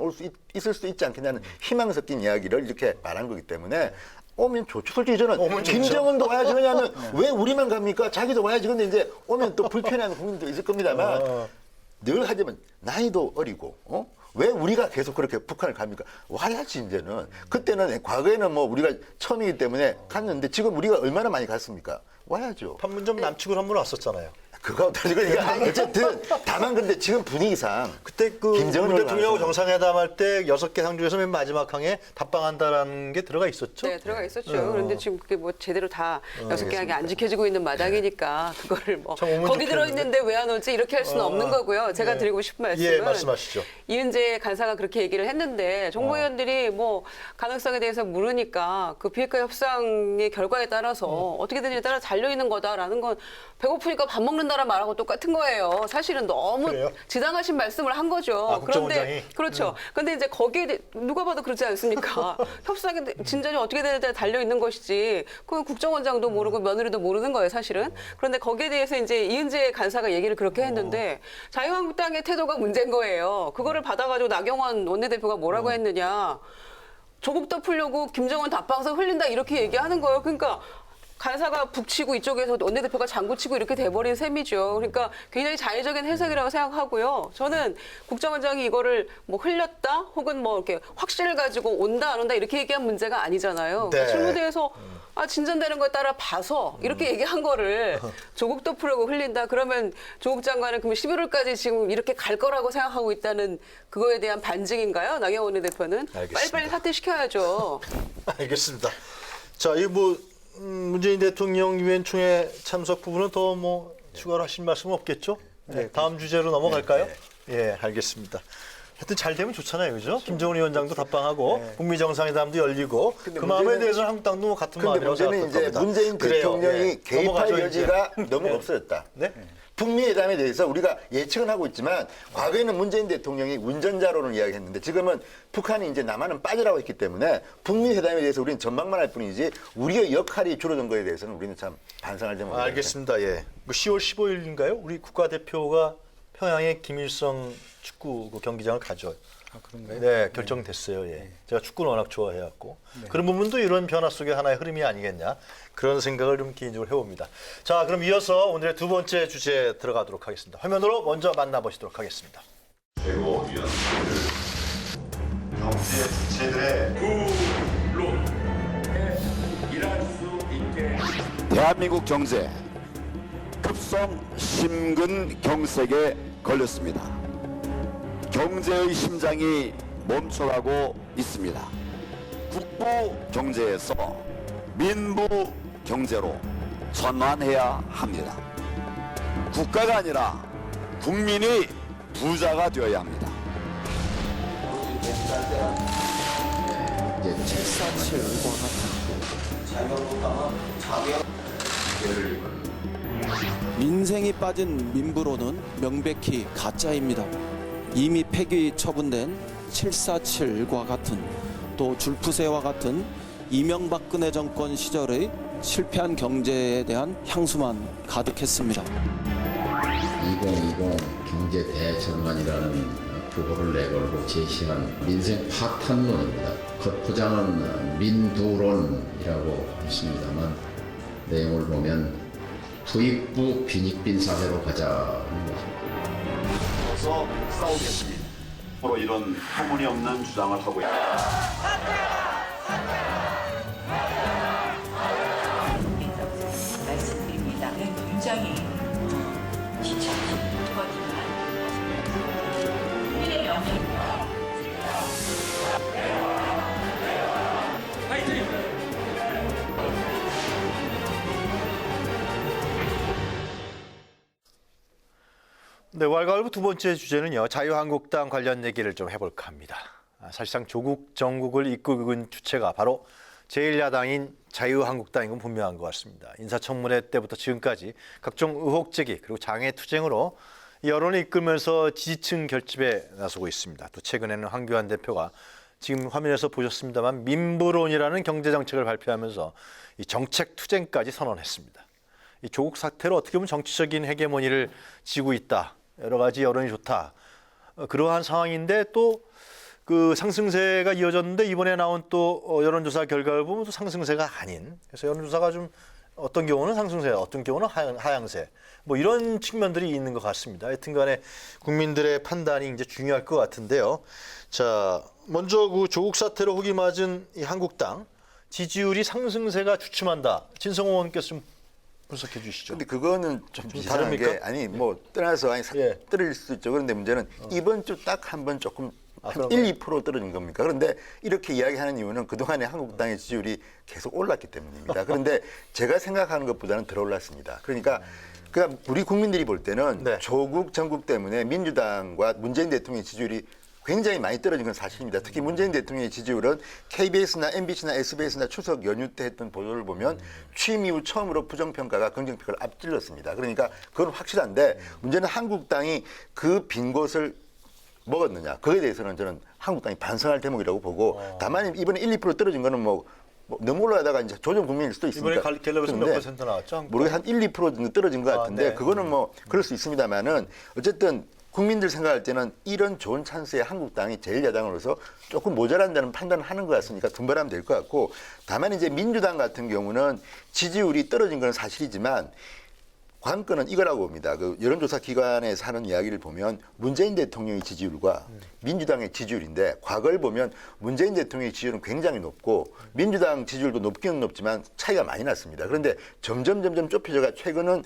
있을 수 있지 않겠냐는 희망 섞인 이야기를 이렇게 말한 거기 때문에 오면 좋죠. 솔직히 저는 김정은도 와야지. 왜냐하면 왜 우리만 갑니까? 자기도 와야지. 근데 이제 오면 또 불편해하는 국민도 있을 겁니다만 늘 하지만 나이도 어리고 왜 우리가 계속 그렇게 북한을 갑니까? 와야지 이제는. 그때는 과거에는 뭐 우리가 처음이기 때문에 갔는데 지금 우리가 얼마나 많이 갔습니까? 와야죠. 판문점 남측으로 한 번 왔었잖아요. 그거 따지고 어쨌든 다만 근데 지금 분위기상 그때 그 김정은 문 대통령하고 올라가서- 정상회담할 때 6개 상 중에서 맨 마지막 항에 답방한다라는 게 들어가 있었죠? 네, 들어가 있었죠. 그런데 지금 그게 뭐 제대로 다 6개 항이 안 지켜지고 있는 마당이니까 그거를 뭐 참 의문쩍 거기 들어있는데 왜 안 오지 이렇게 할 수는 없는 거고요. 제가 네. 드리고 싶은 말씀은 예, 말씀하시죠. 이은재 간사가 그렇게 얘기를 했는데 정보위원들이 뭐 가능성에 대해서 물으니까 그 비핵화 협상의 결과에 따라서 어떻게 되느냐에 따라 달려있는 거다라는 건 배고프니까 밥 먹는다란 말하고 똑같은 거예요. 사실은 너무 그래요? 지당하신 말씀을 한 거죠. 아, 국정원장이? 그렇죠. 근데 이제 거기에 누가 봐도 그렇지 않습니까? 협상의 진전이 어떻게 되느냐에 달려 있는 것이지. 그 국정원장도 모르고 며느리도 모르는 거예요, 사실은. 그런데 거기에 대해서 이제 이은재 간사가 얘기를 그렇게 했는데 자유한국당의 태도가 문제인 거예요. 그거를 받아가지고 나경원 원내대표가 뭐라고 했느냐. 조국 덮으려고 김정은 답방석 흘린다 이렇게 얘기하는 거예요. 그러니까 간사가 북치고 이쪽에서 원내대표가 장구치고 이렇게 돼버린 셈이죠. 그러니까 굉장히 자의적인 해석이라고 생각하고요. 저는 국정원장이 이거를 뭐 흘렸다 혹은 뭐 이렇게 확신을 가지고 온다 안 온다 이렇게 얘기한 문제가 아니잖아요. 네. 실무대에서 진전되는 거에 따라 봐서 이렇게 얘기한 거를 조국 덮으려고 흘린다. 그러면 조국 장관은 그럼 11월까지 지금 이렇게 갈 거라고 생각하고 있다는 그거에 대한 반증인가요? 나경원 원내대표는 알겠습니다. 빨리빨리 사퇴시켜야죠. 알겠습니다. 자, 이 뭐 문재인 대통령 유엔 총회 참석 부분은 더 뭐 추가로 하실 말씀은 없겠죠? 네, 다음 주제로 넘어갈까요? 예, 알겠습니다. 하여튼 잘 되면 좋잖아요, 그죠? 김정은 위원장도 답방하고 북미 정상회담도 열리고 그 마음에 대해서는 한국당도 같은 근데 마음이라고 문제는 생각할 이제 겁니다. 문재인 그래요. 대통령이 예. 개입할 넘어가죠, 여지가 이제. 너무 네. 없어졌다. 네? 북미 회담에 대해서 우리가 예측은 하고 있지만 과거에는 문재인 대통령이 운전자로는 이야기했는데 지금은 북한이 이제 남한은 빠지라고 했기 때문에 북미 회담에 대해서 우리는 전망만 할 뿐이지 우리의 역할이 줄어든 거에 대해서는 우리는 참 반성할 점이 없습니다. 알겠습니다. 예. 그 10월 15일인가요? 우리 국가대표가 평양에 김일성 축구 그 경기장을 가죠. 그런가요? 네, 결정됐어요. 예. 제가 축구를 워낙 좋아해갖고 그런 부분도 이런 변화 속의 하나의 흐름이 아니겠냐 그런 생각을 좀 개인적으로 해봅니다. 자, 그럼 이어서 오늘의 두 번째 주제 들어가도록 하겠습니다. 화면으로 먼저 만나보시도록 하겠습니다. 최고위원회를 경제 주체들의 일할 수 있게 대한민국 경제 급성 심근 경색에 걸렸습니다. 경제의 심장이 멈춰가고 있습니다. 국부 경제에서 민부 경제로 전환해야 합니다. 국가가 아니라 국민이 부자가 되어야 합니다. 민생이 빠진 민부로는 명백히 가짜입니다. 이미 폐기 처분된 747과 같은 또 줄푸세와 같은 이명박근혜 정권 시절의 실패한 경제에 대한 향수만 가득했습니다. 2020 경제 대전환이라는 표어를 내걸고 제시한 민생 파탄론입니다. 겉포장은 민두론이라고 했습니다만 내용을 보면 투입부 빈익빈 사회로 가자는 것입니다. 그래서 싸우겠습니다. 서로 이런 터무니없는 주장을 하고 있습니다. 말씀드립니다. 굉장히 지쳐하시는 거지만 국민의 영예입니다. 네, 왈가왈부 두 번째 주제는요. 자유한국당 관련 얘기를 좀 해볼까 합니다. 사실상 조국 정국을 이끌은 주체가 바로 제1야당인 자유한국당인 건 분명한 것 같습니다. 인사청문회 때부터 지금까지 각종 의혹 제기 그리고 장애 투쟁으로 여론을 이끌면서 지지층 결집에 나서고 있습니다. 또 최근에는 황교안 대표가 지금 화면에서 보셨습니다만 민부론이라는 경제정책을 발표하면서 이 정책 투쟁까지 선언했습니다. 이 조국 사태로 어떻게 보면 정치적인 헤게모니를 쥐고 있다. 여러 가지 여론이 좋다. 그러한 상황인데 또 그 상승세가 이어졌는데 이번에 나온 또 여론조사 결과를 보면 또 상승세가 아닌. 그래서 여론조사가 좀 어떤 경우는 상승세, 어떤 경우는 하향세. 뭐 이런 측면들이 있는 것 같습니다. 하여튼 간에 국민들의 판단이 이제 중요할 것 같은데요. 자, 먼저 그 조국 사태로 혹이 맞은 이 한국당 지지율이 상승세가 주춤한다. 진성호 의원께서 좀 분석해 주시죠. 근데 그거는 좀 이상한 게 다릅니까? 아니 뭐 떠나서 아니 예. 떨어질 수 있죠. 그런데 문제는 이번 주 딱 한 번 조금 한 그런가요? 1~2% 떨어진 겁니까? 그런데 이렇게 이야기하는 이유는 그동안에 한국당의 지지율이 계속 올랐기 때문입니다. 그런데 제가 생각하는 것보다는 덜 올랐습니다. 그러니까 우리 국민들이 볼 때는 네. 조국 정국 때문에 민주당과 문재인 대통령의 지지율이 굉장히 많이 떨어진 건 사실입니다. 특히 문재인 대통령의 지지율은 KBS나 MBC나 SBS나 추석 연휴 때 했던 보도를 보면 취임 이후 처음으로 부정평가가 긍정평가를 앞질렀습니다. 그러니까 그건 확실한데 문제는 한국당이 그 빈 곳을 먹었느냐. 그에 대해서는 저는 한국당이 반성할 대목이라고 보고 다만 이번에 1~2% 떨어진 거는 뭐 너무 올라가다가 이제 조정 국면일 수도 있습니다. 이번에 갤럽에서 몇 퍼센트 나왔죠? 모르게 한 1~2% 정도 떨어진 것 같은데 네. 그거는 뭐 그럴 수 있습니다만은 어쨌든 국민들 생각할 때는 이런 좋은 찬스에 한국당이 제1야당으로서 조금 모자란다는 판단을 하는 것 같으니까 분발하면 될 것 같고 다만 이제 민주당 같은 경우는 지지율이 떨어진 건 사실이지만 관건은 이거라고 봅니다. 그 여론조사 기관에서 하는 이야기를 보면 문재인 대통령의 지지율과 민주당의 지지율인데 과거를 보면 문재인 대통령의 지지율은 굉장히 높고 민주당 지지율도 높기는 높지만 차이가 많이 났습니다. 그런데 점점 좁혀져가 최근은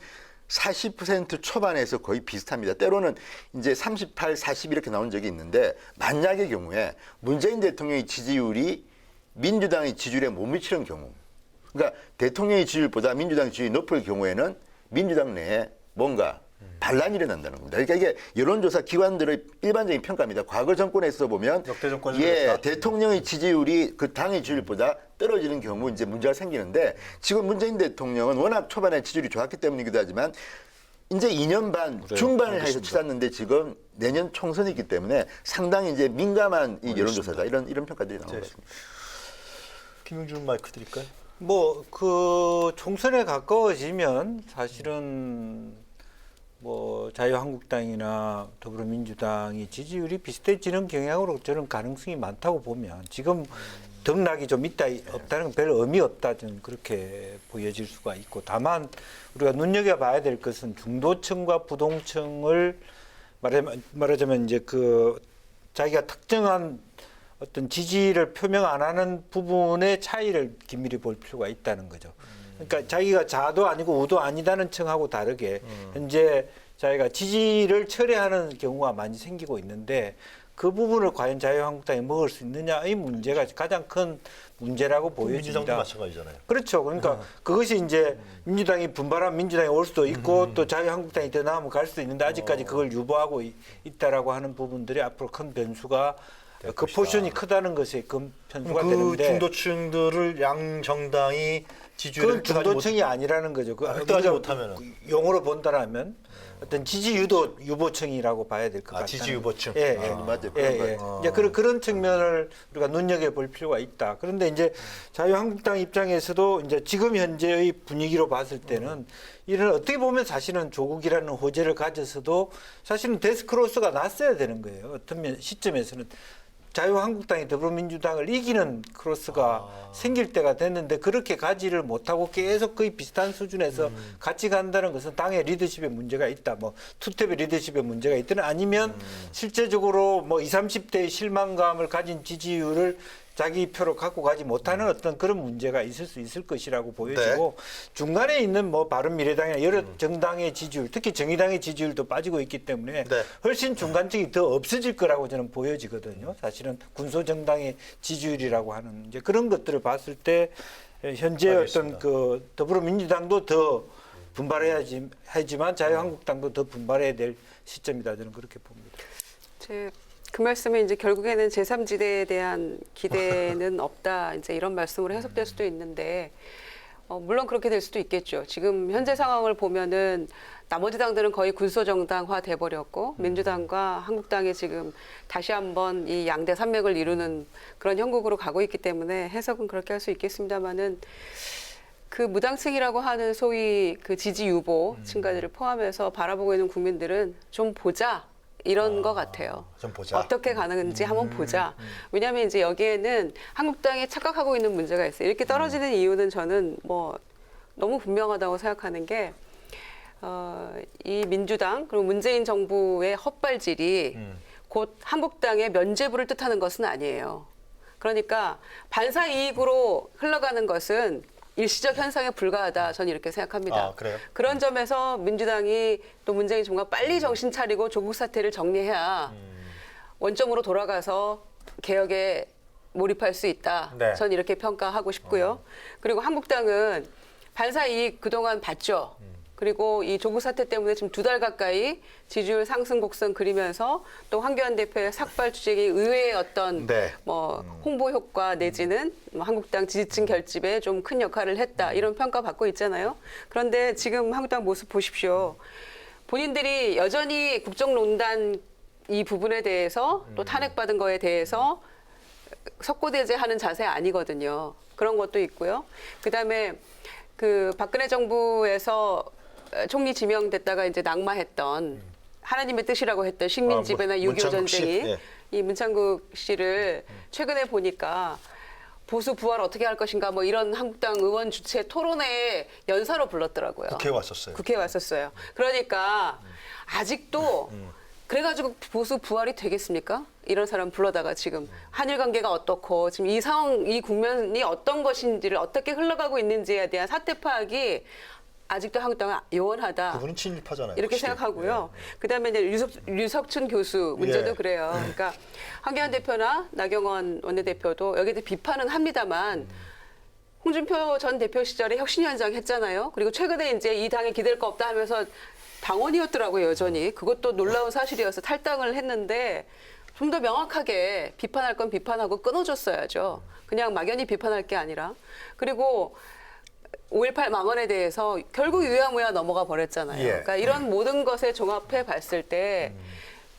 40% 초반에서 거의 비슷합니다. 때로는 이제 38, 40 이렇게 나온 적이 있는데 만약의 경우에 문재인 대통령의 지지율이 민주당의 지지율에 못 미치는 경우 그러니까 대통령의 지지율보다 민주당의 지지율이 높을 경우에는 민주당 내에 뭔가 반란이 일어난다는 겁니다. 그러니까 이게 여론조사 기관들의 일반적인 평가입니다. 과거 정권에서 보면 역대 정권에서 그랬다. 대통령의 지지율이 그 당의 지지율보다 떨어지는 경우 이제 문제가 생기는데 지금 문재인 대통령은 워낙 초반에 지지율이 좋았기 때문이기도 하지만 이제 2년 반 중반을 해서 치렀는데 지금 내년 총선이 있기 때문에 상당히 이제 민감한 이 여론조사다 이런 평가들이 나오고 있습니다. 김용준 마이크 드릴까요? 뭐 그 총선에 가까워지면 사실은 뭐 자유한국당이나 더불어민주당이 지지율이 비슷해지는 경향으로 저는 가능성이 많다고 보면 지금 등락이 좀 있다 없다는 건 별 의미 없다 저는 그렇게 보여질 수가 있고 다만 우리가 눈여겨봐야 될 것은 중도층과 부동층을 말하자면 이제 그 자기가 특정한 어떤 지지를 표명 안 하는 부분의 차이를 긴밀히 볼 필요가 있다는 거죠. 그러니까 자기가 좌도 아니고 우도 아니다는 층하고 다르게 현재 자기가 지지를 철회하는 경우가 많이 생기고 있는데 그 부분을 과연 자유한국당이 먹을 수 있느냐의 문제가 가장 큰 문제라고 보여집니다. 민주당도 마찬가지잖아요. 그렇죠. 그러니까 그것이 이제 민주당이 분발하면 민주당이 올 수도 있고 또 자유한국당이 더 나으면 갈 수도 있는데 아직까지 그걸 유보하고 있다라고 하는 부분들이 앞으로 큰 변수가 그 포션이 크다는 것이 그 변수가 되는데 중도층들을 양 정당이 지지율을 그건 중도층이 아니라는 거죠. 그 획득하지 못하면은 용어로 본다라면 어떤 지지 유보층이라고 봐야 될 것 같아요. 지지 유보층. 예, 맞아요. 이제 그런 측면을 우리가 눈여겨 볼 필요가 있다. 그런데 이제 자유한국당 입장에서도 이제 지금 현재의 분위기로 봤을 때는 이런 어떻게 보면 사실은 조국이라는 호재를 가져서도 사실은 데스크로스가 났어야 되는 거예요. 어떤 시점에서는. 자유한국당이 더불어민주당을 이기는 크로스가 생길 때가 됐는데 그렇게 가지를 못하고 계속 거의 비슷한 수준에서 같이 간다는 것은 당의 리더십에 문제가 있다. 뭐 투탭의 리더십에 문제가 있든 아니면 실제적으로 뭐 20, 30대의 실망감을 가진 지지율을 자기 표로 갖고 가지 못하는 어떤 그런 문제가 있을 수 있을 것이라고 보여지고 중간에 있는 뭐 바른미래당이나 여러 정당의 지지율, 특히 정의당의 지지율도 빠지고 있기 때문에 훨씬 중간층이 더 없어질 거라고 저는 보여지거든요. 사실은 군소정당의 지지율이라고 하는 이제 그런 것들을 봤을 때 현재 어떤 그 더불어민주당도 더 분발해야지 하지만 자유한국당도 더 분발해야 될 시점이다 저는 그렇게 봅니다. 그 말씀은 이제 결국에는 제3지대에 대한 기대는 없다. 이제 이런 말씀으로 해석될 수도 있는데, 물론 그렇게 될 수도 있겠죠. 지금 현재 상황을 보면은 나머지 당들은 거의 군소정당화 돼버렸고, 민주당과 한국당이 지금 다시 한번 이 양대 산맥을 이루는 그런 형국으로 가고 있기 때문에 해석은 그렇게 할 수 있겠습니다만은 그 무당층이라고 하는 소위 그 지지 유보 층까지를 포함해서 바라보고 있는 국민들은 좀 보자. 이런 것 같아요. 좀 보자. 어떻게 가는지 한번 보자. 왜냐하면 이제 여기에는 한국당이 착각하고 있는 문제가 있어요. 이렇게 떨어지는 이유는 저는 뭐 너무 분명하다고 생각하는 게 이 민주당 그리고 문재인 정부의 헛발질이 곧 한국당의 면죄부를 뜻하는 것은 아니에요. 그러니까 반사 이익으로 흘러가는 것은 일시적 현상에 불과하다. 저는 이렇게 생각합니다. 아, 그래요? 그런 점에서 민주당이 또 문재인 정부가 빨리 정신 차리고 조국 사태를 정리해야 원점으로 돌아가서 개혁에 몰입할 수 있다. 네. 저는 이렇게 평가하고 싶고요. 그리고 한국당은 반사 이익 그동안 봤죠. 그리고 이 조국 사태 때문에 지금 2달 가까이 지지율 상승 곡선 그리면서 또 황교안 대표의 삭발 주장이 의회의 어떤 네. 뭐 홍보 효과 내지는 뭐 한국당 지지층 결집에 좀 큰 역할을 했다. 이런 평가 받고 있잖아요. 그런데 지금 한국당 모습 보십시오. 본인들이 여전히 국정농단 이 부분에 대해서 또 탄핵받은 거에 대해서 석고대죄하는 자세 아니거든요. 그런 것도 있고요. 그다음에 그 박근혜 정부에서 총리 지명됐다가 이제 낙마했던 하나님의 뜻이라고 했던 식민 지배나 6.25 문창국 씨. 전쟁이 예. 이 문창국 씨를 최근에 보니까 보수 부활 어떻게 할 것인가 뭐 이런 한국당 의원 주최 토론회 연사로 불렀더라고요. 국회에 왔었어요. 국회에 왔었어요. 그러니까 아직도 그래가지고 보수 부활이 되겠습니까? 이런 사람 불러다가 지금 한일 관계가 어떻고 지금 이 상황, 이 국면이 어떤 것인지를 어떻게 흘러가고 있는지에 대한 사태 파악이 아직도 한국당은 요원하다. 그분은 친일파잖아요. 이렇게 확실히. 생각하고요. 그다음에 이제 유석춘 교수 문제도 예. 그래요. 그러니까 황교안 대표나 나경원 원내대표도 여기에 대해 비판은 합니다만 홍준표 전 대표 시절에 혁신위원장 했잖아요. 그리고 최근에 이제 이 당에 기댈 거 없다 하면서 당원이었더라고요, 여전히. 그것도 놀라운 사실이어서 탈당을 했는데 좀 더 명확하게 비판할 건 비판하고 끊어줬어야죠. 그냥 막연히 비판할 게 아니라. 그리고 5.18 망언에 대해서 결국 유야무야 넘어가 버렸잖아요. 예. 그러니까 이런 모든 것에 종합해 봤을 때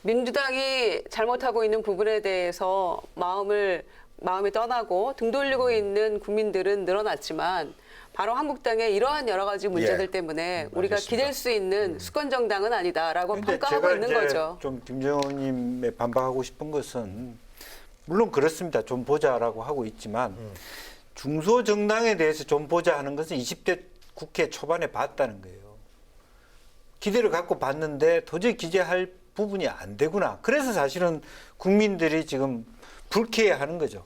민주당이 잘못하고 있는 부분에 대해서 마음이 떠나고 등 돌리고 있는 국민들은 늘어났지만 바로 한국당의 이러한 여러 가지 문제들 예. 때문에 우리가 알겠습니다. 기댈 수 있는 수권 정당은 아니다라고 근데 평가하고 제가 있는 이제 거죠. 좀 김정은님에 반박하고 싶은 것은 물론 그렇습니다. 좀 보자라고 하고 있지만 중소정당에 대해서 좀 보자 하는 것은 20대 국회 초반에 봤다는 거예요. 기대를 갖고 봤는데 도저히 기재할 부분이 안 되구나. 그래서 사실은 국민들이 지금 불쾌해하는 거죠.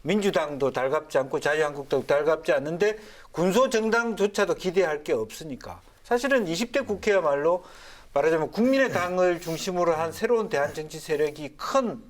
민주당도 달갑지 않고 자유한국당도 달갑지 않는데 군소정당조차도 기대할 게 없으니까. 사실은 20대 국회야말로 말하자면 국민의당을 중심으로 한 새로운 대한정치 세력이 큰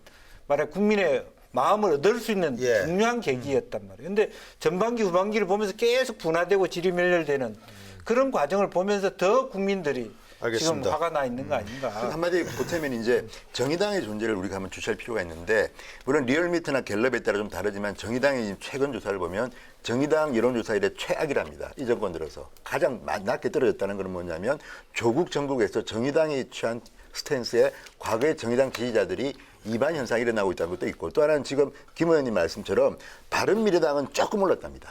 국민의 마음을 얻을 수 있는 예. 중요한 계기였단 말이에요. 근데 전반기 후반기를 보면서 계속 분화되고 지리멸렬되는 그런 과정을 보면서 더 국민들이 알겠습니다. 지금 화가 나 있는 거 아닌가. 한마디 보태면 이제 정의당의 존재를 우리가 한번 주시할 필요가 있는데 물론 리얼미터나 갤럽에 따라 좀 다르지만 정의당의 최근 조사를 보면 정의당 여론조사 이래 최악이랍니다. 이 정권 들어서 가장 낮게 떨어졌다는 건 뭐냐면 조국 정국에서 정의당이 취한 스탠스에 과거의 정의당 지지자들이 이반 현상이 일어나고 있다는 것도 있고 또 하나는 지금 김 의원님 말씀처럼 바른미래당은 조금 올랐답니다.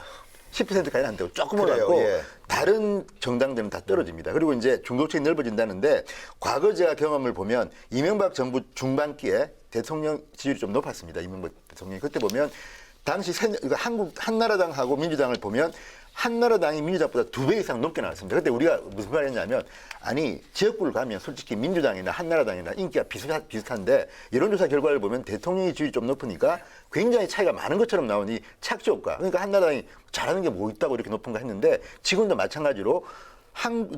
10%까지는 안 되고 조금 그래요, 올랐고 예. 다른 정당들은 다 떨어집니다. 그리고 이제 중도층이 넓어진다는데 과거 제가 경험을 보면 이명박 정부 중반기에 대통령 지지율이 좀 높았습니다. 이명박 대통령이 그때 보면 당시 한나라당하고 민주당을 보면 한나라당이 민주당보다 2배 이상 높게 나왔습니다. 그때 우리가 무슨 말 했냐면 아니 지역구를 가면 솔직히 민주당이나 한나라당이나 인기가 비슷한데 여론조사 결과를 보면 대통령이 지지율이 좀 높으니까 굉장히 차이가 많은 것처럼 나오니 착지효과. 그러니까 한나라당이 잘하는 게 뭐 있다고 이렇게 높은가 했는데 지금도 마찬가지로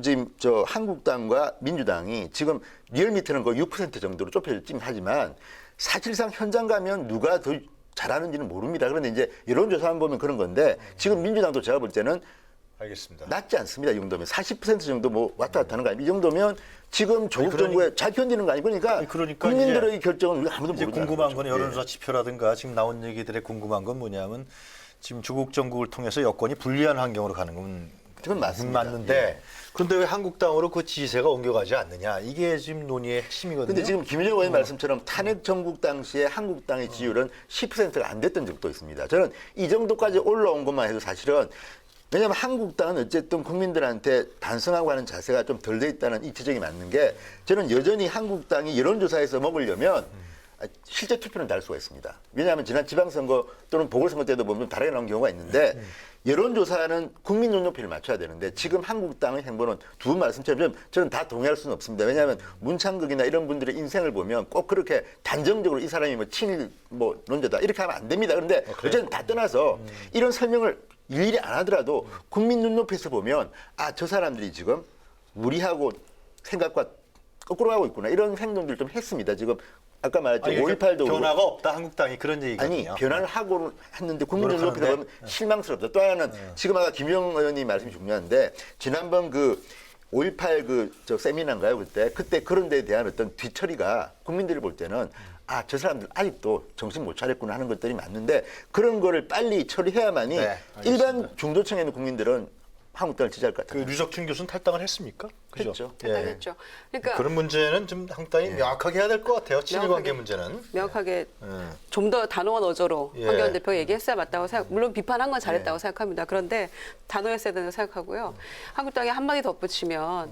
지금 한국당과 민주당이 지금 리얼미터는 거의 6% 정도로 좁혀지긴 하지만 사실상 현장 가면 누가 더 잘하는지는 모릅니다. 그런데 이제 여론조사만 보면 그런 건데 지금 민주당도 제가 볼 때는 알겠습니다. 낮지 않습니다. 이 정도면 40% 정도 뭐 왔다 갔다 하는 거 아니에요. 이 정도면 지금 조국 정부에 잘 견디는 거 아니고 그러니까 국민들의 결정은 우리가 아무도 이제 모르는 궁금한 건 거죠. 여론조사 지표라든가 지금 나온 얘기들에 궁금한 건 뭐냐면 지금 조국 정국을 통해서 여권이 불리한 환경으로 가는 건 그건 맞습니다. 맞는데 예. 그런데 왜 한국당으로 그 지지세가 옮겨가지 않느냐 이게 지금 논의의 핵심이거든요. 근데 지금 김일영 의원님 말씀처럼 탄핵 정국 당시에 한국당의 지지율은 10%가 안 됐던 적도 있습니다. 저는 이 정도까지 올라온 것만 해도 사실은 왜냐하면 한국당은 어쨌든 국민들한테 반성하고 하는 자세가 좀 덜 돼 있다는 이 지적이 맞는 게 저는 여전히 한국당이 여론조사에서 먹으려면 실제 투표는 다를 수가 있습니다. 왜냐하면 지난 지방선거 또는 보궐선거 때도 보면 다르게 나온 경우가 있는데 여론조사는 국민 눈높이를 맞춰야 되는데 지금 한국당의 행보는 두 분 말씀처럼 저는 다 동의할 수는 없습니다. 왜냐하면 문창극이나 이런 분들의 인생을 보면 꼭 그렇게 단정적으로 이 사람이 뭐 친일 뭐 논자다 이렇게 하면 안 됩니다. 그런데 어쨌든 다 떠나서 이런 설명을 일일이 안 하더라도 국민 눈높이에서 보면 아, 저 사람들이 지금 우리하고 생각과 거꾸로 하고 있구나. 이런 행동들을 좀 했습니다. 지금 아까 말했죠. 5.18도 변화가 없다 한국당이 그런 얘기거든요. 아니 변화를 하고 했는데 국민 눈높이에서 보면 실망스럽다. 또 하나는 지금 아까 김영 의원님 말씀이 중요한데 지난번 그 5.18 저 세미나인가요 그때 그런 데에 대한 어떤 뒤처리가 국민들이 볼 때는 아, 저 사람들 아직도 정신 못 차렸구나 하는 것들이 맞는데 그런 거를 빨리 처리해야만이 일반 중도층에 있는 국민들은 한국당을 지지할 것 같아요. 그 류석춘 교수는 탈당을 했습니까? 그죠? 했죠. 탈당했죠. 그러니까 그런 문제는 좀 한국당이 명확하게 해야 될 것 같아요. 친일관계 문제는. 명확하게 좀 더 단호한 어조로 황교안 대표가 얘기했어야 맞다고 생각. 물론 비판한 건 잘했다고 생각합니다. 그런데 단호했어야 된다고 생각하고요. 한국당이 한마디 덧붙이면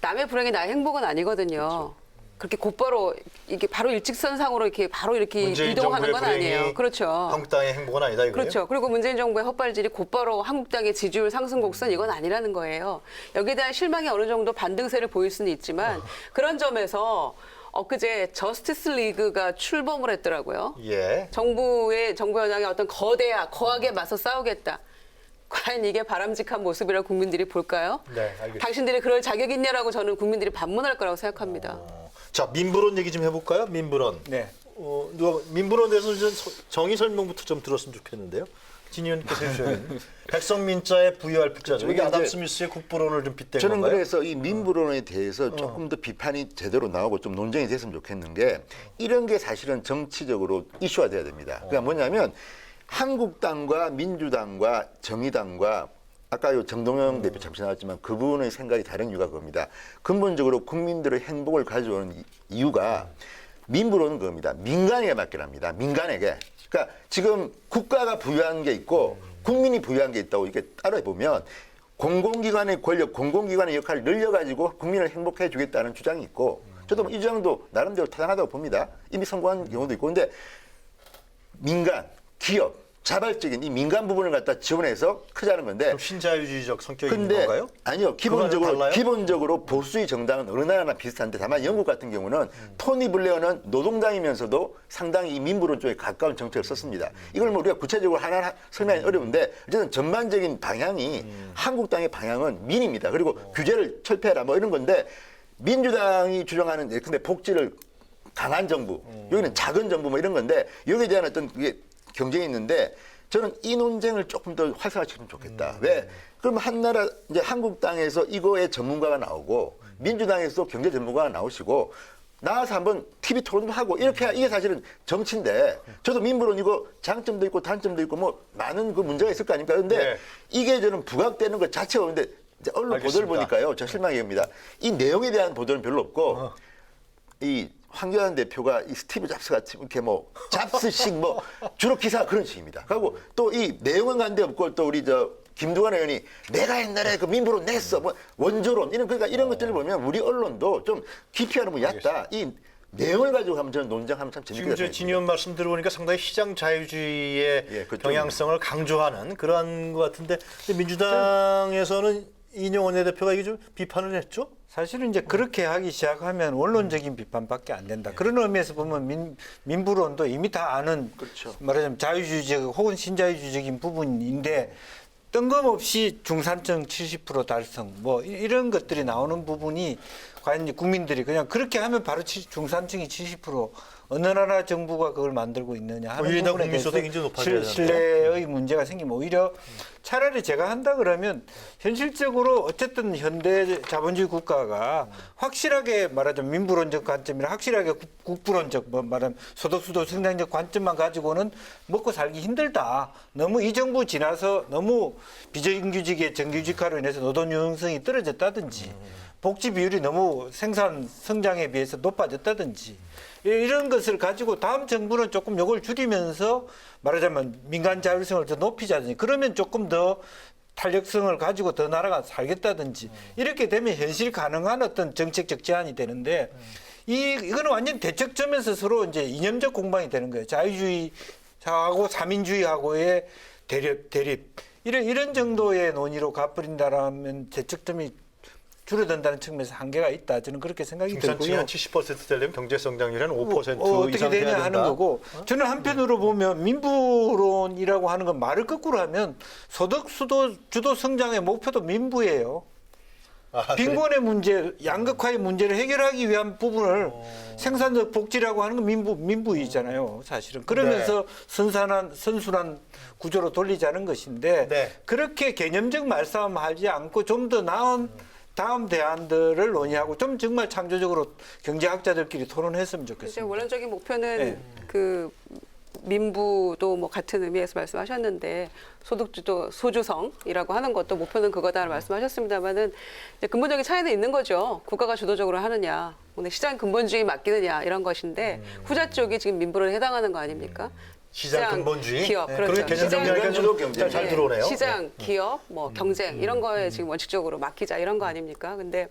남의 불행이 나의 행복은 아니거든요. 그렇게 곧바로 이게 바로 일직선상으로 이렇게 바로 이렇게 문재인 이동하는 건 정부의 아니에요. 불행이 그렇죠. 한국당의 행복은 아니다 이거예요. 그렇죠. 그리고 문재인 정부의 헛발질이 곧바로 한국당의 지지율 상승 곡선 이건 아니라는 거예요. 여기에 대한 실망이 어느 정도 반등세를 보일 수는 있지만 그런 점에서 엊그제 저스티스 리그가 출범을 했더라고요. 예. 정부 여당의 어떤 거하게 맞서 싸우겠다. 과연 이게 바람직한 모습이라고 국민들이 볼까요? 네, 알겠습니다. 당신들이 그럴 자격이 있냐라고 저는 국민들이 반문할 거라고 생각합니다. 자, 민부론 얘기 좀 해볼까요? 민부론. 네. 누가 민부론에 대해서 좀 정의 설명부터 좀 들었으면 좋겠는데요. 진 의원님께서 해주신 백성민자에 부여할 부자죠. 이게 아담 스미스의 국부론을 좀 빗댄 저는 건가요? 그래서 이 민부론에 대해서 조금 더 비판이 제대로 나오고 좀 논쟁이 됐으면 좋겠는 게 이런 게 사실은 정치적으로 이슈화 돼야 됩니다. 그러니까 뭐냐면 한국당과 민주당과 정의당과 아까 요 정동영 대표 잠시 나왔지만 그분의 생각이 다른 이유가 그겁니다. 근본적으로 국민들의 행복을 가져오는 이유가 민부론은 그겁니다. 민간에게 맡겨랍니다. 민간에게. 그러니까 지금 국가가 부여한 게 있고 국민이 부여한 게 있다고 이렇게 따로 보면 공공기관의 권력, 공공기관의 역할을 늘려가지고 국민을 행복해 주겠다는 주장이 있고 저도 이 주장도 나름대로 타당하다고 봅니다. 이미 성공한 경우도 있고. 근데 민간, 기업, 자발적인 이 민간 부분을 갖다 지원해서 크자는 건데. 신자유주의적 성격이 있는 근데 건가요? 아니요. 기본적으로 보수의 정당은 어느 나라나 비슷한데 다만 영국 같은 경우는 토니 블레어는 노동당이면서도 상당히 이 민부론 쪽에 가까운 정책을 썼습니다. 이걸 뭐 우리가 구체적으로 하나 설명하기 어려운데 어쨌든 전반적인 방향이 한국당의 방향은 민입니다. 그리고 규제를 철폐해라 뭐 이런 건데 민주당이 주장하는 예컨대 복지를 강한 정부, 여기는 작은 정부 뭐 이런 건데 여기에 대한 어떤 그게 경쟁이 있는데 저는 이 논쟁을 조금 더 활성화시키면 좋겠다. 왜? 그럼 한나라 이제 한국당에서 이거에 전문가가 나오고 민주당에서 경제 전문가가 나오시고 나와서 한번 TV 토론도 하고 이렇게 이게 사실은 정치인데 저도 민부론 이거 장점도 있고 단점도 있고 뭐 많은 그 문제가 있을 거 아닙니까? 근데 이게 저는 부각되는 것 자체가 근데 이제 언론 보도를 보니까요. 저 실망입니다. 이 내용에 대한 보도는 별로 없고 이 황교안 대표가 이 스티브 잡스 같이 이렇게 뭐 잡스식 뭐 주로 기사가 그런 식입니다. 그리고 또 이 내용은 관계없고 또 우리 저 김두관 의원이 내가 옛날에 그 민부론 냈어 뭐 원조론 이런 그러니까 이런 것들을 보면 우리 언론도 좀 기피하는 분 얕다. 이 내용을 가지고 하면 저는 논쟁하면 참 재밌겠다. 지금 진 의원 말씀 들어보니까 상당히 시장 자유주의의 경향성을 강조하는 그러한 것 같은데 근데 민주당에서는 이인영 원내대표가 이게 좀 비판을 했죠? 사실은 이제 그렇게 하기 시작하면 원론적인 비판밖에 안 된다. 그런 의미에서 보면 민부론도 이미 다 아는 말하자면 자유주의적 혹은 신자유주의적인 부분인데 뜬금없이 중산층 70% 달성 뭐 이런 것들이 나오는 부분이 과연 이제 국민들이 그냥 그렇게 하면 바로 중산층이 70% 어느 나라 정부가 그걸 만들고 있느냐 하는 부분에 대해서 신뢰의 문제가 생기면 오히려 차라리 제가 한다 그러면 현실적으로 어쨌든 현대 자본주의 국가가 확실하게 말하자면 민부론적 관점이나 확실하게 국부론적 뭐 말하면 소득수도 성장적 관점만 가지고는 먹고 살기 힘들다. 너무 이 정부 지나서 너무 비정규직의 정규직화로 인해서 노동 유연성이 떨어졌다든지 복지 비율이 너무 생산 성장에 비해서 높아졌다든지 이런 것을 가지고 다음 정부는 조금 요걸 줄이면서 말하자면 민간 자율성을 더 높이자든지 그러면 조금 더 탄력성을 가지고 더 나라가 살겠다든지 이렇게 되면 현실 가능한 어떤 정책적 제안이 되는데 이거는 완전 대척점에서 서로 이제 이념적 공방이 되는 거예요. 자유주의하고 사민주의하고의 대립 이런 정도의 논의로 가버린다라면 대척점이 줄어든다는 측면에서 한계가 있다. 저는 그렇게 생각이 중산층이 들고요. 한 70% 되려면 경제 성장률이 한 5% 어떻게 이상 돼야 되냐 된다. 하는 거고 저는 한편으로 보면 민부론이라고 하는 건 말을 거꾸로 하면 소득 주도 성장의 목표도 민부예요. 아, 빈곤의 문제, 양극화의 문제를 해결하기 위한 부분을 생산적 복지라고 하는 건 민부이잖아요, 사실은. 그러면서 선순환 구조로 돌리자는 것인데 네. 그렇게 개념적 말싸움하지 않고 좀 더 나은 다음 대안들을 논의하고 좀 정말 창조적으로 경제학자들끼리 토론했으면 이제 좋겠습니다. 원론적인 목표는 네. 그 민부도 뭐 같은 의미에서 말씀하셨는데 소득주도 소주성이라고 하는 것도 목표는 그거다 말씀하셨습니다만은 근본적인 차이는 있는 거죠. 국가가 주도적으로 하느냐, 오늘 시장 근본주의 맡기느냐 이런 것인데 후자 쪽이 지금 민부론에 해당하는 거 아닙니까? 시장 근본주의, 기업, 네, 그렇죠. 그런 개념 정리하니까 좀 잘 들어오네요. 시장, 기업, 뭐 경쟁 이런 거에 지금 원칙적으로 맡기자 이런 거 아닙니까? 근데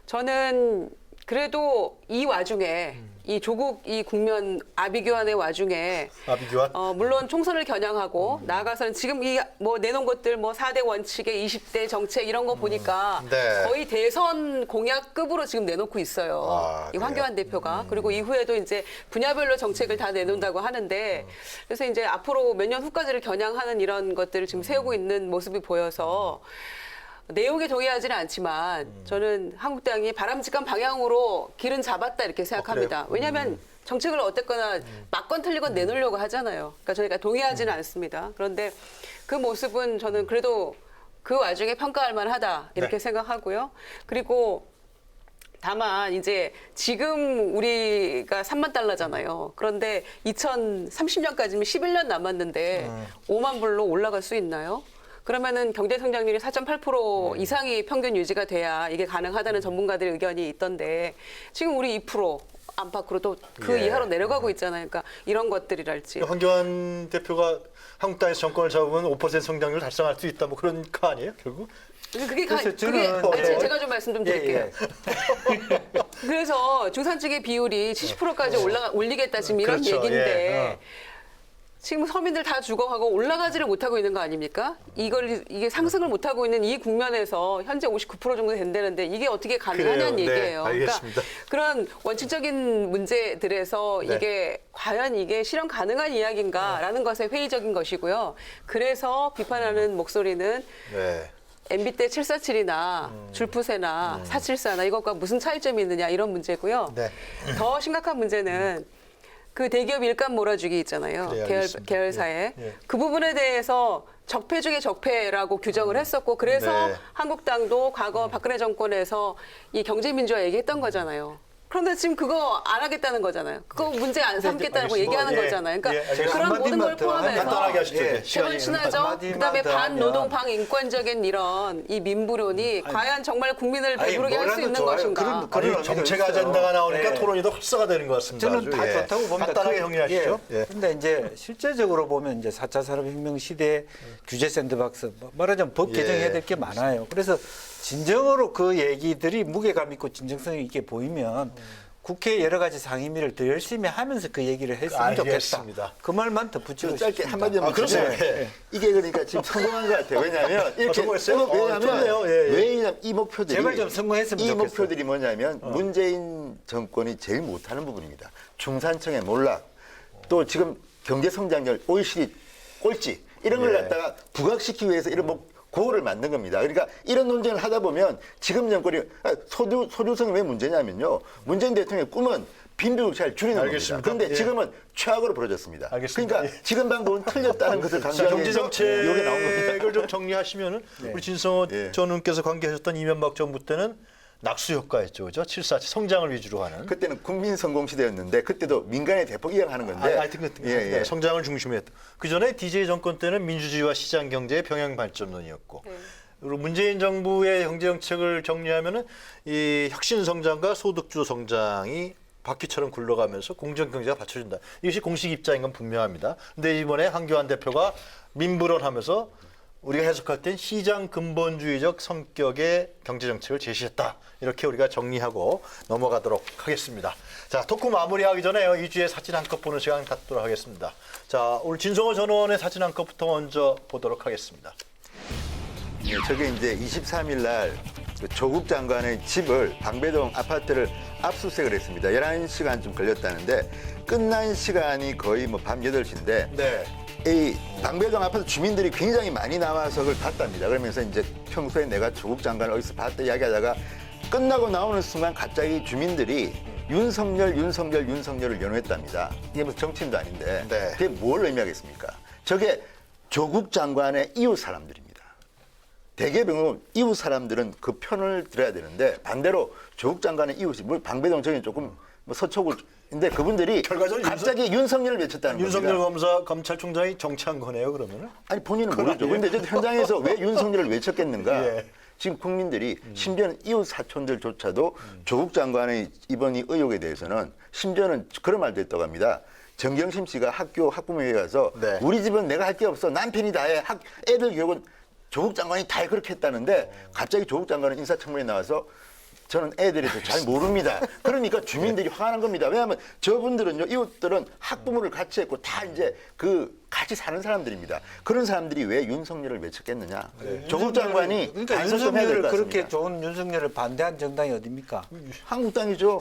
저는 그래도 이 와중에 이 조국 이 국면 아비규환의 와중에 아비규환? 물론 총선을 겨냥하고 나아가서는 지금 이 뭐 내놓은 것들 뭐 4대 원칙의 20대 정책 이런 거 보니까 네. 거의 대선 공약급으로 지금 내놓고 있어요. 아, 이 황교안 대표가. 그리고 이후에도 이제 분야별로 정책을 다 내놓는다고 하는데 그래서 이제 앞으로 몇 년 후까지를 겨냥하는 이런 것들을 지금 세우고 있는 모습이 보여서 내용에 동의하지는 않지만 저는 한국당이 바람직한 방향으로 길은 잡았다 이렇게 생각합니다. 왜냐하면 정책을 어쨌거나 맞건 틀리건 내놓으려고 하잖아요. 그러니까 저희가 동의하지는 않습니다. 그런데 그 모습은 저는 그래도 그 와중에 평가할 만하다 이렇게 네. 생각하고요. 그리고 다만 이제 지금 우리가 3만 달러잖아요. 그런데 2030년까지면 11년 남았는데 5만 불로 올라갈 수 있나요? 그러면은 경제 성장률이 4.8% 이상이 평균 유지가 돼야 이게 가능하다는 전문가들의 의견이 있던데 지금 우리 2% 안팎으로 또 그 예. 이하로 내려가고 있잖아요. 그러니까 이런 것들이랄지. 황교안 대표가 한국당에서 정권을 잡으면 5% 성장률 달성할 수 있다 뭐 그런 거 아니에요, 결국? 그게 그래서 저는 아니, 제가 좀 말씀 좀 드릴게요. 그래서 중산층의 비율이 70%까지 올리겠다 지금 이런 그렇죠. 얘기인데 예. 지금 서민들 다 죽어가고 올라가지를 못하고 있는 거 아닙니까? 이게 상승을 못하고 있는 이 국면에서 현재 59% 정도 된다는데 이게 어떻게 가능하냐는 그래요. 네, 얘기예요. 알겠습니다. 그러니까 그런 원칙적인 문제들에서 네. 이게 과연 이게 실현 가능한 이야기인가라는 것에 회의적인 것이고요. 그래서 비판하는 목소리는 네. MB 때 747이나 줄푸세나 474나 이것과 무슨 차이점이 있느냐 이런 문제고요. 네. 더 심각한 문제는 그 대기업 일감 몰아주기 있잖아요. 그래, 알겠습니다. 계열사에. 예. 그 부분에 대해서 적폐 중에 적폐라고 규정을 했었고 그래서 네. 한국당도 과거 박근혜 정권에서 이 경제민주화 얘기했던 거잖아요. 그런데 지금 그거 안 하겠다는 거잖아요. 그거 문제 안 삼겠다는 얘기하는 예. 거잖아요. 그러니까 예, 알겠습니다. 그런 모든 걸 한마디만 더 포함해서 간단하게 하시죠. 예. 세번 친하죠. 한마디만 그다음에 더 하면. 반노동 반인권적인 이런 이 민부론이 과연 정말 국민을 배부르게 할 수 뭐라도 있는 좋아요. 것인가. 아니, 의미가 정책 있어요. 아젠다가 나오니까 네. 토론이 더 활성화되는 것 같습니다. 저는 다 아주. 예. 좋다고 봅니다. 간단하게 정리하시죠. 예. 근데 이제 실제적으로 보면 이제 4차 산업혁명 시대 규제 샌드박스 말하자면 법 예. 개정해야 될 게 많아요. 그래서 진정으로 그 얘기들이 무게감 있고 진정성 있게 보이면 국회 여러 가지 상임위를 더 열심히 하면서 그 얘기를 했으면 알겠습니다. 좋겠다. 그 말만 덧붙이고 짧게 싶습니다. 한마디만 그러세요. 드리면 예. 이게 그러니까 지금 성공한 것 같아요. 왜냐하면 이렇게 성공했어요? 좋네요. 예, 예. 왜냐하면 이 목표들이 제발 좀 성공했으면 이 좋겠어요. 목표들이 뭐냐면 문재인 정권이 제일 못하는 부분입니다. 중산층의 몰락, 또 지금 경제 성장률 OECD 꼴찌 이런 걸 예. 갖다가 부각시키기 위해서 이런 고를 만든 겁니다. 그러니까 이런 논쟁을 하다 보면 지금 정권이 소주성이 왜 문제냐면요. 문재인 대통령의 꿈은 빈부격차를 줄이는 알겠습니다. 겁니다. 그런데 예. 지금은 최악으로 벌어졌습니다. 알겠습니다. 그러니까 지금 방법은 틀렸다는 것을 자, 강조하기 경제 위해서 이게 나온 겁니다. 정책을 좀 정리하시면은 우리 진성호 예. 전 의원께서 관계하셨던 이명박 정부 때는 낙수 효과였죠, 그죠? 747 성장을 위주로 하는. 그때는 국민 성공 시대였는데 그때도 민간에 대폭 이양하는 건데 하여튼 성장을 중심으로 했다. 그 전에 DJ 정권 때는 민주주의와 시장 경제의 병행 발전론이었고. 그리고 문재인 정부의 경제 정책을 정리하면은 이 혁신 성장과 소득주도 성장이 바퀴처럼 굴러가면서 공정 경제가 받쳐준다. 이것이 공식 입장인 건 분명합니다. 근데 이번에 황교안 대표가 민부론하면서 우리가 해석할 땐 시장 근본주의적 성격의 경제 정책을 제시했다. 이렇게 우리가 정리하고 넘어가도록 하겠습니다. 자, 토크 마무리하기 전에요. 이 주에 사진 한 컷 보는 시간 갖도록 하겠습니다. 자, 오늘 진성호 전 의원의 사진 한 컷부터 먼저 보도록 하겠습니다. 저게 이제 23일 날 그 조국 장관의 집을 방배동 아파트를 압수수색을 했습니다. 11시간쯤 걸렸다는데 끝난 시간이 거의 뭐 밤 8시인데 네. 이 방배동 아파트 주민들이 굉장히 많이 나와서 그걸 봤답니다. 그러면서 이제 평소에 내가 조국 장관을 어디서 봤다 이야기하다가 끝나고 나오는 순간 갑자기 주민들이 윤석열을 연호했답니다. 이게 무슨 정치인도 아닌데 네. 그게 뭘 의미하겠습니까? 저게 조국 장관의 이웃 사람들입니다. 대개 병은 이웃 사람들은 그 편을 들어야 되는데 반대로 조국 장관의 이웃이 뭐 방배동 저기는 조금 뭐 서초구 근데 그분들이 결과적으로 갑자기 윤석열을 외쳤다는 겁니다. 윤석열 검사 검찰총장이 정치한 거네요, 그러면은? 아니 본인은 모르죠. 근데 저 현장에서 왜 윤석열을 외쳤겠는가? 예. 지금 국민들이 심지어는 이웃 사촌들조차도 조국 장관의 이번 이 의혹에 대해서는 심지어는 그런 말도 했다고 합니다. 정경심 씨가 학부모에게 가서 네. 우리 집은 내가 할 게 없어. 남편이 다 해. 애들 교육은 조국 장관이 다 해. 그렇게 했다는데 갑자기 조국 장관은 인사청문회에 나와서 저는 애들에 대해서 잘 모릅니다. 그러니까 주민들이 화가 난 겁니다. 왜냐하면 저분들은요, 이웃들은 학부모를 같이 했고 다 이제 그 같이 사는 사람들입니다. 그런 사람들이 왜 윤석열을 외쳤겠느냐. 조국 장관이 그러니까 반성 좀 해야 될 윤석열을 것 그렇게 같습니다. 좋은 윤석열을 반대한 정당이 어딥니까? 한국당이죠.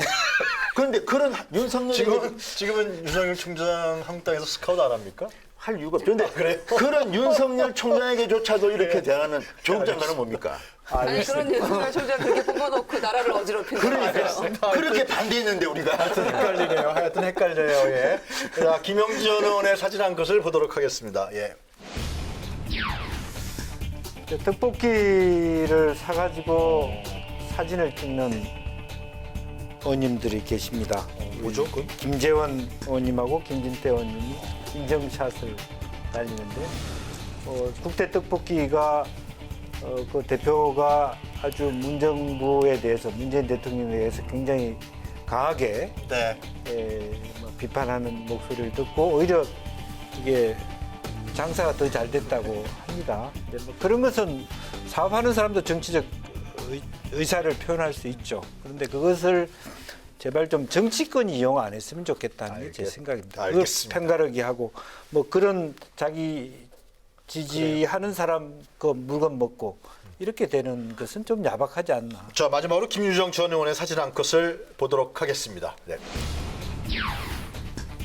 그런데 그런 윤석열이 지금은 윤석열 총장 한국당에서 스카우트 안 합니까? 할 이유가 없죠. 그런데 그래요? 그런 윤석열 총장에게조차도 이렇게 대하는 조국 장관은 뭡니까? 아니 그런 윤석열 총장 그렇게 뽑아놓고 나라를 어지럽히는 그러니까 그렇게 반대했는데 우리가 헷갈리네요. 하여튼 헷갈려요. 예. 자, 김영지 전 의원의 사진 한 컷을 보도록 하겠습니다. 예. 떡볶이를 사가지고 사진을 찍는 의원님들이 계십니다. 뭐죠? 그? 김재원 의원님하고 김진태 의원님이 인증샷을 달리는데 국대 떡볶이가 그 대표가 아주 문정부에 대해서 문재인 대통령에 대해서 굉장히 강하게 네. 비판하는 목소리를 듣고 오히려 이게 장사가 더 잘 됐다고 합니다. 근데 뭐 그런 것은 사업하는 사람도 정치적 의사를 표현할 수 있죠. 그런데 그것을 제발 좀 정치권이 이용 안 했으면 좋겠다는 게 제 생각입니다. 알겠습니다. 편가르기 하고 뭐 그런 자기 지지하는 사람 그 물건 먹고 이렇게 되는 것은 좀 야박하지 않나. 자, 마지막으로 김유정 전 의원의 사진 한 컷을 보도록 하겠습니다. 네.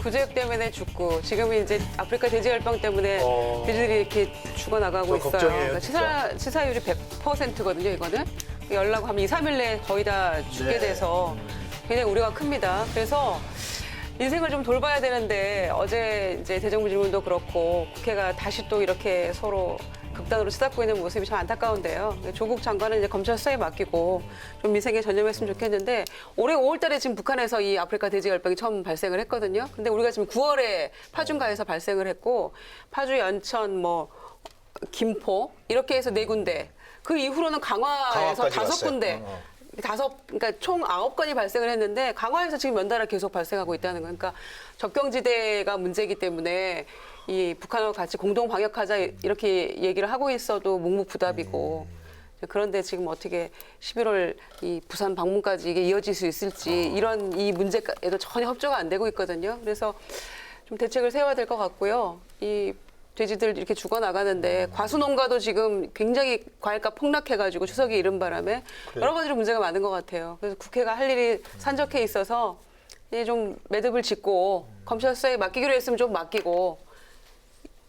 구제역 때문에 죽고 지금은 이제 아프리카 돼지열병 때문에 돼지들이 이렇게 죽어나가고 좀 있어요. 걱정이에요, 그러니까 치사율이 100%거든요, 이거는. 연락 하면 2, 3일 내에 거의 다 죽게 네. 돼서 굉장히 우려가 큽니다. 그래서 인생을 좀 돌봐야 되는데 어제 이제 대정부 질문도 그렇고 국회가 다시 또 이렇게 서로 극단으로 치닫고 있는 모습이 참 안타까운데요. 조국 장관은 이제 검찰 수사에 맡기고 좀 민생에 전념했으면 좋겠는데 올해 5월 달에 지금 북한에서 이 아프리카 돼지열병이 처음 발생을 했거든요. 근데 우리가 지금 9월에 파주인가에서 발생을 했고 파주, 연천, 뭐 김포 이렇게 해서 4군데 그 이후로는 강화에서 강화까지 5군데 그러니까 총 9건이 발생을 했는데 강화에서 지금 연달아 계속 발생하고 있다는 거예요. 그러니까 접경지대가 문제이기 때문에 이 북한하고 같이 공동 방역하자 이렇게 얘기를 하고 있어도 묵묵부답이고 그런데 지금 어떻게 11월 이 부산 방문까지 이게 이어질 수 있을지 이런 이 문제에도 전혀 협조가 안 되고 있거든요. 그래서 좀 대책을 세워야 될 것 같고요. 이 돼지들 이렇게 죽어나가는데 과수농가도 지금 굉장히 과일값 폭락해가지고 추석이 이른 바람에 여러 가지로 문제가 많은 것 같아요. 그래서 국회가 할 일이 산적해 있어서 이제 좀 매듭을 짓고 검찰 수사에 맡기기로 했으면 좀 맡기고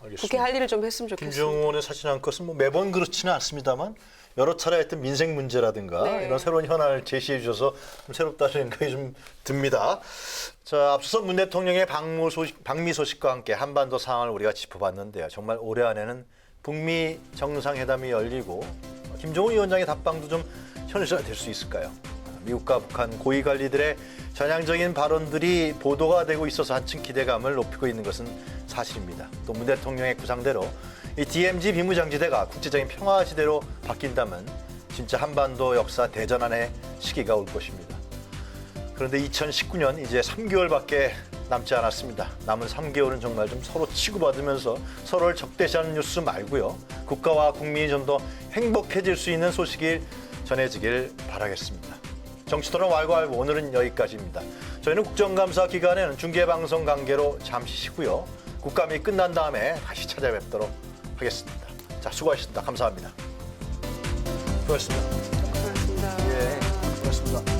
알겠습니다. 국회 할 일을 좀 했으면 좋겠습니다. 김정은 의원의 사진 한 컷은 뭐 매번 그렇지는 않습니다만 여러 차례 했던 민생 문제라든가 네. 이런 새로운 현안을 제시해 주셔서 좀 새롭다는 생각이 좀 듭니다. 자, 앞서서 문 대통령의 방미 소식과 함께 한반도 상황을 우리가 짚어봤는데요. 정말 올해 안에는 북미 정상회담이 열리고 김정은 위원장의 답방도 좀 현실화될 수 있을까요? 미국과 북한 고위 관리들의 전향적인 발언들이 보도가 되고 있어서 한층 기대감을 높이고 있는 것은 사실입니다. 또 문 대통령의 구상대로 이 DMZ 비무장지대가 국제적인 평화지대로 바뀐다면 진짜 한반도 역사 대전환의 시기가 올 것입니다. 그런데 2019년 이제 3개월밖에 남지 않았습니다. 남은 3개월은 정말 좀 서로 치고받으면서 서로를 적대시하는 뉴스 말고요. 국가와 국민이 좀 더 행복해질 수 있는 소식이 전해지길 바라겠습니다. 정치토론 왈가왈부 오늘은 여기까지입니다. 저희는 국정감사 기간에는 중계방송 관계로 잠시 쉬고요. 국감이 끝난 다음에 다시 찾아뵙도록 하겠습니다. 자, 수고하셨습니다. 감사합니다. 수고하셨습니다. 고맙습니다. 고맙습니다.